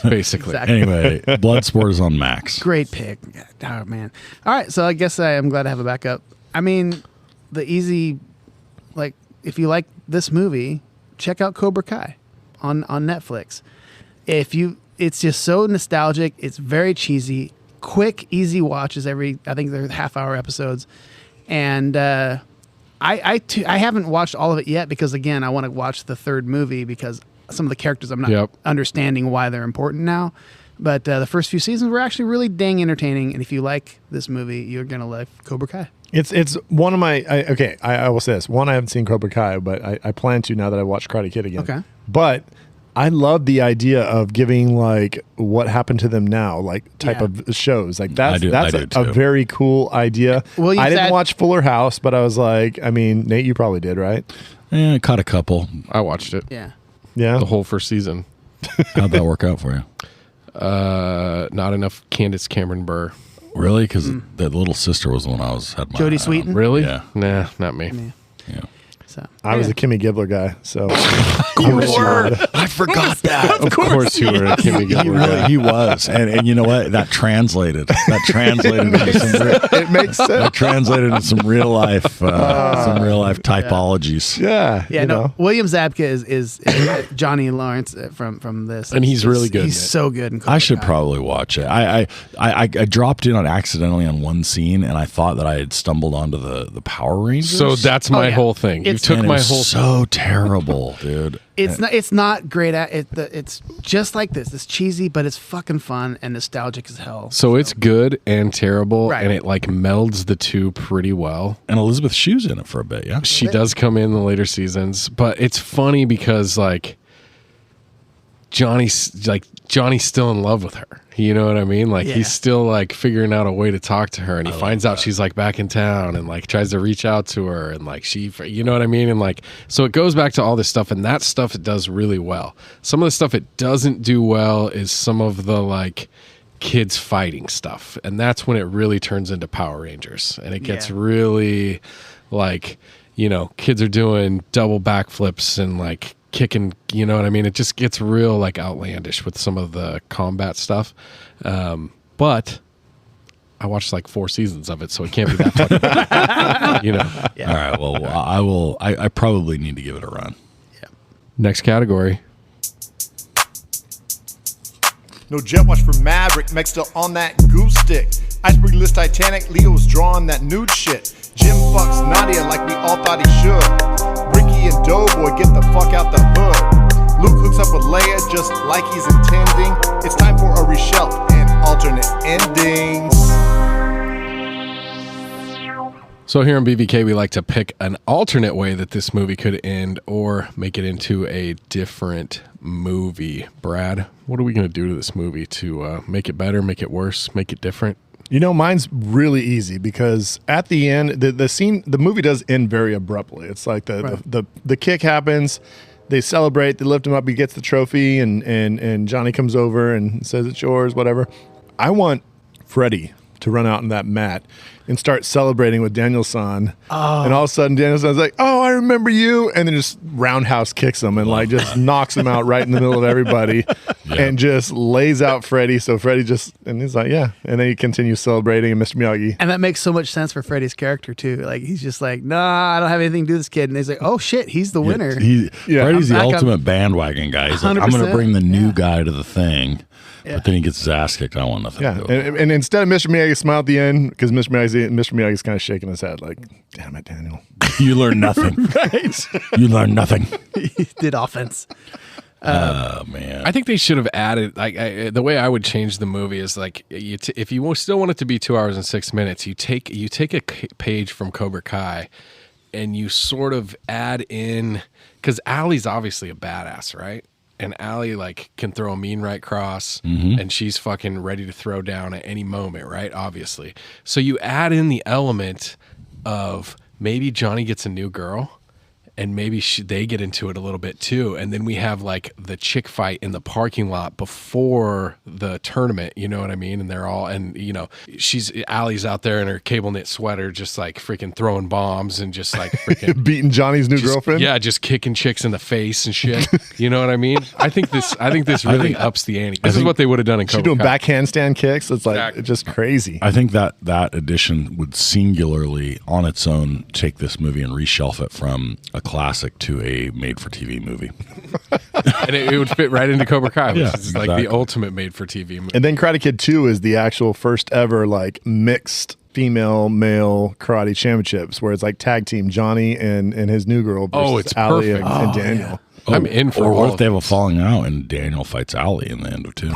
basically. Exactly. Anyway, Bloodsport is on Max. Great pick. Oh man. All right, so I guess I am glad to have a backup. I mean, the easy, like, if you like this movie, check out Cobra Kai on Netflix. It's just so nostalgic. It's very cheesy, quick, easy watches. I think they're half-hour episodes, and I haven't watched all of it yet because again, I want to watch the third movie because some of the characters I'm not understanding why they're important now. But the first few seasons were actually really dang entertaining, and if you like this movie, you're gonna like Cobra Kai. It's one of my I will say this. One, I haven't seen Cobra Kai, but I plan to now that I watched Karate Kid again. Okay, but I love the idea of giving like what happened to them now, like type of shows. Like that's a very cool idea. I didn't watch Fuller House, but I was like, I mean, Nate, you probably did, right? Yeah, I caught a couple. I watched it. Yeah. The whole first season. How'd that work out for you? Not enough Candace Cameron Bure. Really? Because the little sister was the one had my Jodie Sweetin? Really? Yeah. Nah, not me. Yeah. So I was a Kimmy Gibbler guy, so You were. I forgot that. Of course you were a Kimmy Gibbler guy. He was, and you know what? That translated. Into some it makes sense. that translated into some real life typologies. Yeah, yeah, you no. know. William Zabka is Johnny Lawrence from this, And he's really good He's in it. so good. In Cobra I should Kai. probably watch it. I dropped in accidentally on one scene, and I thought that I had stumbled onto the Power Rangers. So that's my yeah. whole thing. You It's- took And it my was whole so terrible, dude. It's not great at it. It's just like this. It's cheesy, but it's fucking fun and nostalgic as hell. So it's good and terrible, Right. and it like melds the two pretty well. And Elizabeth Shue's in it for a bit, yeah. She does come in the later seasons, but it's funny because like Johnny's still in love with her. You know what I mean? Like Yeah. he's still like figuring out a way to talk to her, and he finds out she's like back in town, and like tries to reach out to her, and like you know what I mean? And like so it goes back to all this stuff, and that stuff it does really well. Some of the stuff it doesn't do well is some of the like kids fighting stuff, and that's when it really turns into Power Rangers, and it gets Yeah. really like, you know, kids are doing double backflips and like kicking, you know what I mean? It just gets real like outlandish with some of the combat stuff. But I watched like 4 seasons of it, so it can't be that fucking bad, you know. Yeah. All right, well, I will. I probably need to give it a run. Next category. No jet wash for Maverick, Meg still on that goose stick. Iceberg list Titanic, Leo's drawing that nude shit. Jim fucks Nadia like we all thought he should. Ricky and Doughboy get the fuck out the hood. Luke hooks up with Leia just like he's intending. It's time for a reshelf and alternate endings. So here on BVK, we like to pick an alternate way that this movie could end or make it into a different movie. Brad, what are we going to do to this movie to make it better, make it worse, make it different? You know, mine's really easy because at the end, the movie does end very abruptly. It's like the kick happens, they celebrate, they lift him up, he gets the trophy, and Johnny comes over and says it's yours, whatever. I want Freddy to run out on that mat and start celebrating with Daniel-san. And all of a sudden Daniel-san's like, oh, I remember you. And then just roundhouse kicks him and like just knocks him out right in the middle of everybody and just lays out Freddy. So Freddy and he's like, yeah. And then he continues celebrating and Mr. Miyagi. And that makes so much sense for Freddy's character too. Like he's just like, nah, I don't have anything to do with this kid. And he's like, oh shit, he's the winner. Freddy's the I'm back ultimate bandwagon guy. He's like, I'm going to 100%. bring the new guy to the thing. But then he gets his ass kicked. I don't want nothing to do with it. And instead of Mr. Miyagi smile at the end, because Mr. Miyagi's kind of shaking his head like, damn it, Daniel. You learn nothing. Right. You learn nothing. He did offense. Oh, man. I think they should have added, like, the way I would change the movie is like, if you still want it to be 2 hours and 6 minutes, you take a page from Cobra Kai and you sort of add in, because Allie's obviously a badass, right? And Allie like can throw a mean right cross, and she's fucking ready to throw down at any moment, right? Obviously. So you add in the element of maybe Johnny gets a new girl, and maybe they get into it a little bit too. And then we have like the chick fight in the parking lot before the tournament, you know what I mean? And they're all, and you know, Allie's out there in her cable knit sweater, just like freaking throwing bombs and just like freaking Beating Johnny's new girlfriend. Yeah, just kicking chicks in the face and shit. You know what I mean? I think this really ups the ante. This is what they would have done in Cobra She's doing Kai. back handstand kicks. It's like, Exactly. it's just crazy. I think that addition would singularly, on its own, take this movie and reshelf it from a classic to a made-for-TV movie. And it would fit right into Cobra Kai, which Yeah, is like exactly. the ultimate made-for-TV movie. And then Karate Kid 2 is the actual first ever like mixed female male karate championships where it's like tag team Johnny and his new girl versus Oh, it's Allie perfect. and Daniel. I'm in for or all what of if they have a this. falling out and Daniel fights Allie in the end of 2?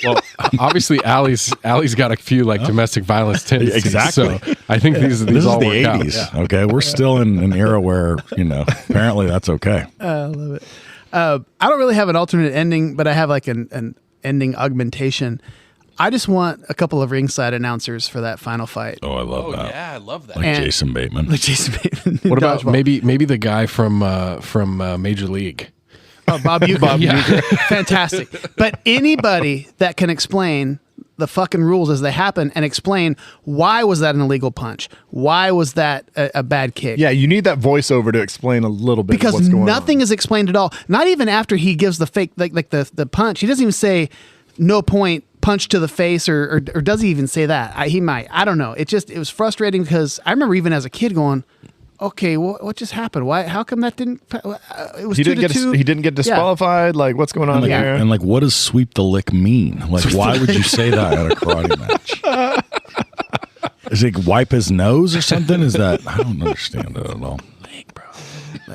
Well, obviously, Allie's got a few like domestic violence tendencies. Exactly. So I think these This is all the work out. 80s, okay? We're still in an era where, apparently that's okay. I love it. I don't really have an alternate ending, but I have like an ending augmentation. I just want a couple of ringside announcers for that final fight. Oh, I love Oh that. yeah, I love that. Like And- Jason Bateman. Like Jason Bateman. in What about Dodgeball. maybe the guy from Major League? Oh, Bob Uecker. Yeah. Fantastic. But anybody that can explain the fucking rules as they happen and explain why was that an illegal punch? Why was that a bad kick? Yeah, you need that voiceover to explain a little bit Because of what's going nothing on. is explained at all. Not even after he gives the fake, like the punch. He doesn't even say no point, punch to the face, or does he even say that? He might. I don't know. It was frustrating because I remember even as a kid going, okay, what just happened? Why? How come that didn't? It was He didn't 2-2. He didn't get disqualified. Like, what's going on here? And like, what does sweep the lick mean? Like, why would you say that at a karate match? Is it wipe his nose or something? Is that? I don't understand it at all.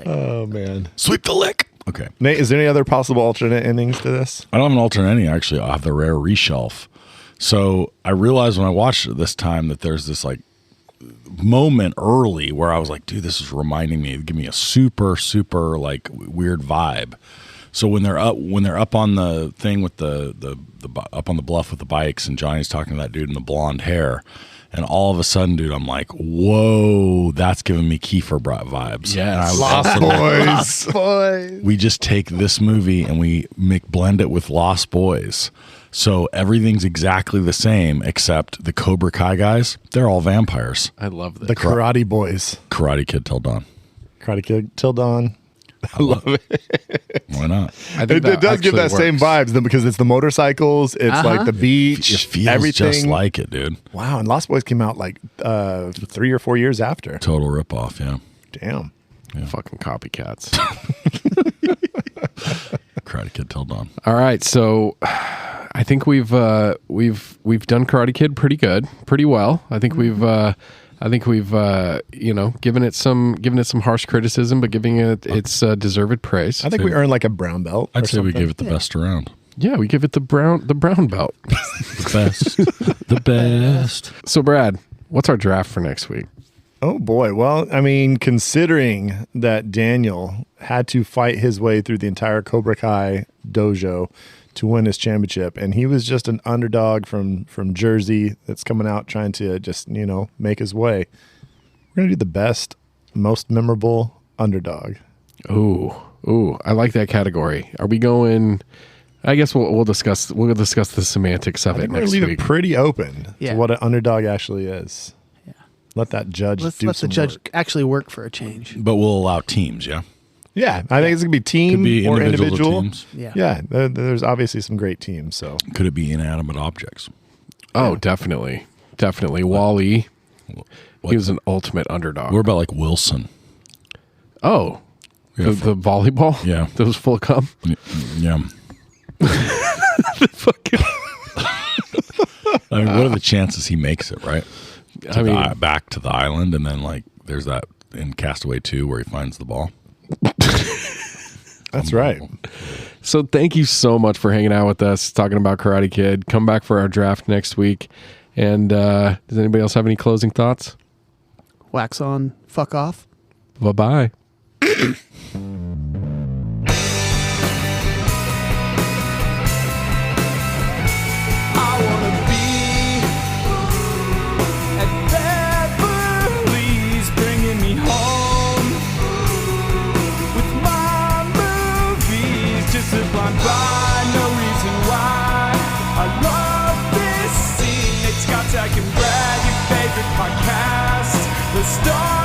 Oh man, Sweep the lick. Okay. Nate, is there any other possible alternate endings to this? I don't have an alternate ending, actually. I have the rare reshelf. So I realized when I watched it this time that there's this like moment early where I was like, dude, this is reminding me, give me a super, super like weird vibe. So when they're up on the thing with the up on the bluff with the bikes, and Johnny's talking to that dude in the blonde hair, and all of a sudden, dude, I'm like, whoa, that's giving me Kiefer vibes. Yes. And I was Lost also Boys. Lost Boys. we just take this movie and we blend it with Lost Boys. So everything's exactly the same except the Cobra Kai guys, they're all vampires. I love this. The Karate Boys. Karate Kid Till Dawn. Karate Kid Till Dawn. I love it. Why not? I think It does give actually that same works. vibes then, because it's the motorcycles, it's like the beach, It feels everything. just like it, dude. Wow, and Lost Boys came out like 3 or 4 years after. Total ripoff, yeah. Damn. Fucking copycats. Karate Kid Till Dawn. All right, so I think we've done Karate Kid pretty good, pretty well. I think we've given it some harsh criticism, but giving it its deserved praise. I think we earned like a brown belt. I'd or say we something. gave it the best around. Yeah, we give it the brown belt. The best. The best. So Brad, what's our draft for next week? Oh boy. Well, I mean, considering that Daniel had to fight his way through the entire Cobra Kai dojo to win his championship, and he was just an underdog from Jersey that's coming out trying to just, make his way. We're going to do the best, most memorable underdog. Ooh, I like that category. Are we going? I guess we'll discuss the semantics of I it think we're going next to leave week. it pretty open Yeah. to what an underdog actually is. Yeah. Let that judge Let's do let the some judge work. actually work for a change. But we'll allow teams, yeah? Yeah, I think it's going to be team Could be or individual individual. teams. Yeah. Yeah, there's obviously some great teams. So Could it be inanimate objects? Oh, definitely. Wally, he was an ultimate underdog. What about like Wilson? Oh, Yeah, the volleyball? Yeah. That was full of cum? Yeah. I mean, what are the chances he makes it, right? Back to the island, and then like there's that in Castaway 2 where he finds the ball. that's right. So thank you so much for hanging out with us, talking about Karate Kid. Come back for our draft next week. And does anybody else have any closing thoughts? Wax on, fuck off. Bye-bye. I wanna be at Beverly's, bringing me home with my movies. Just a blind by, no reason why. I love this scene. It's got Zach and Brad, your favorite podcast. The star.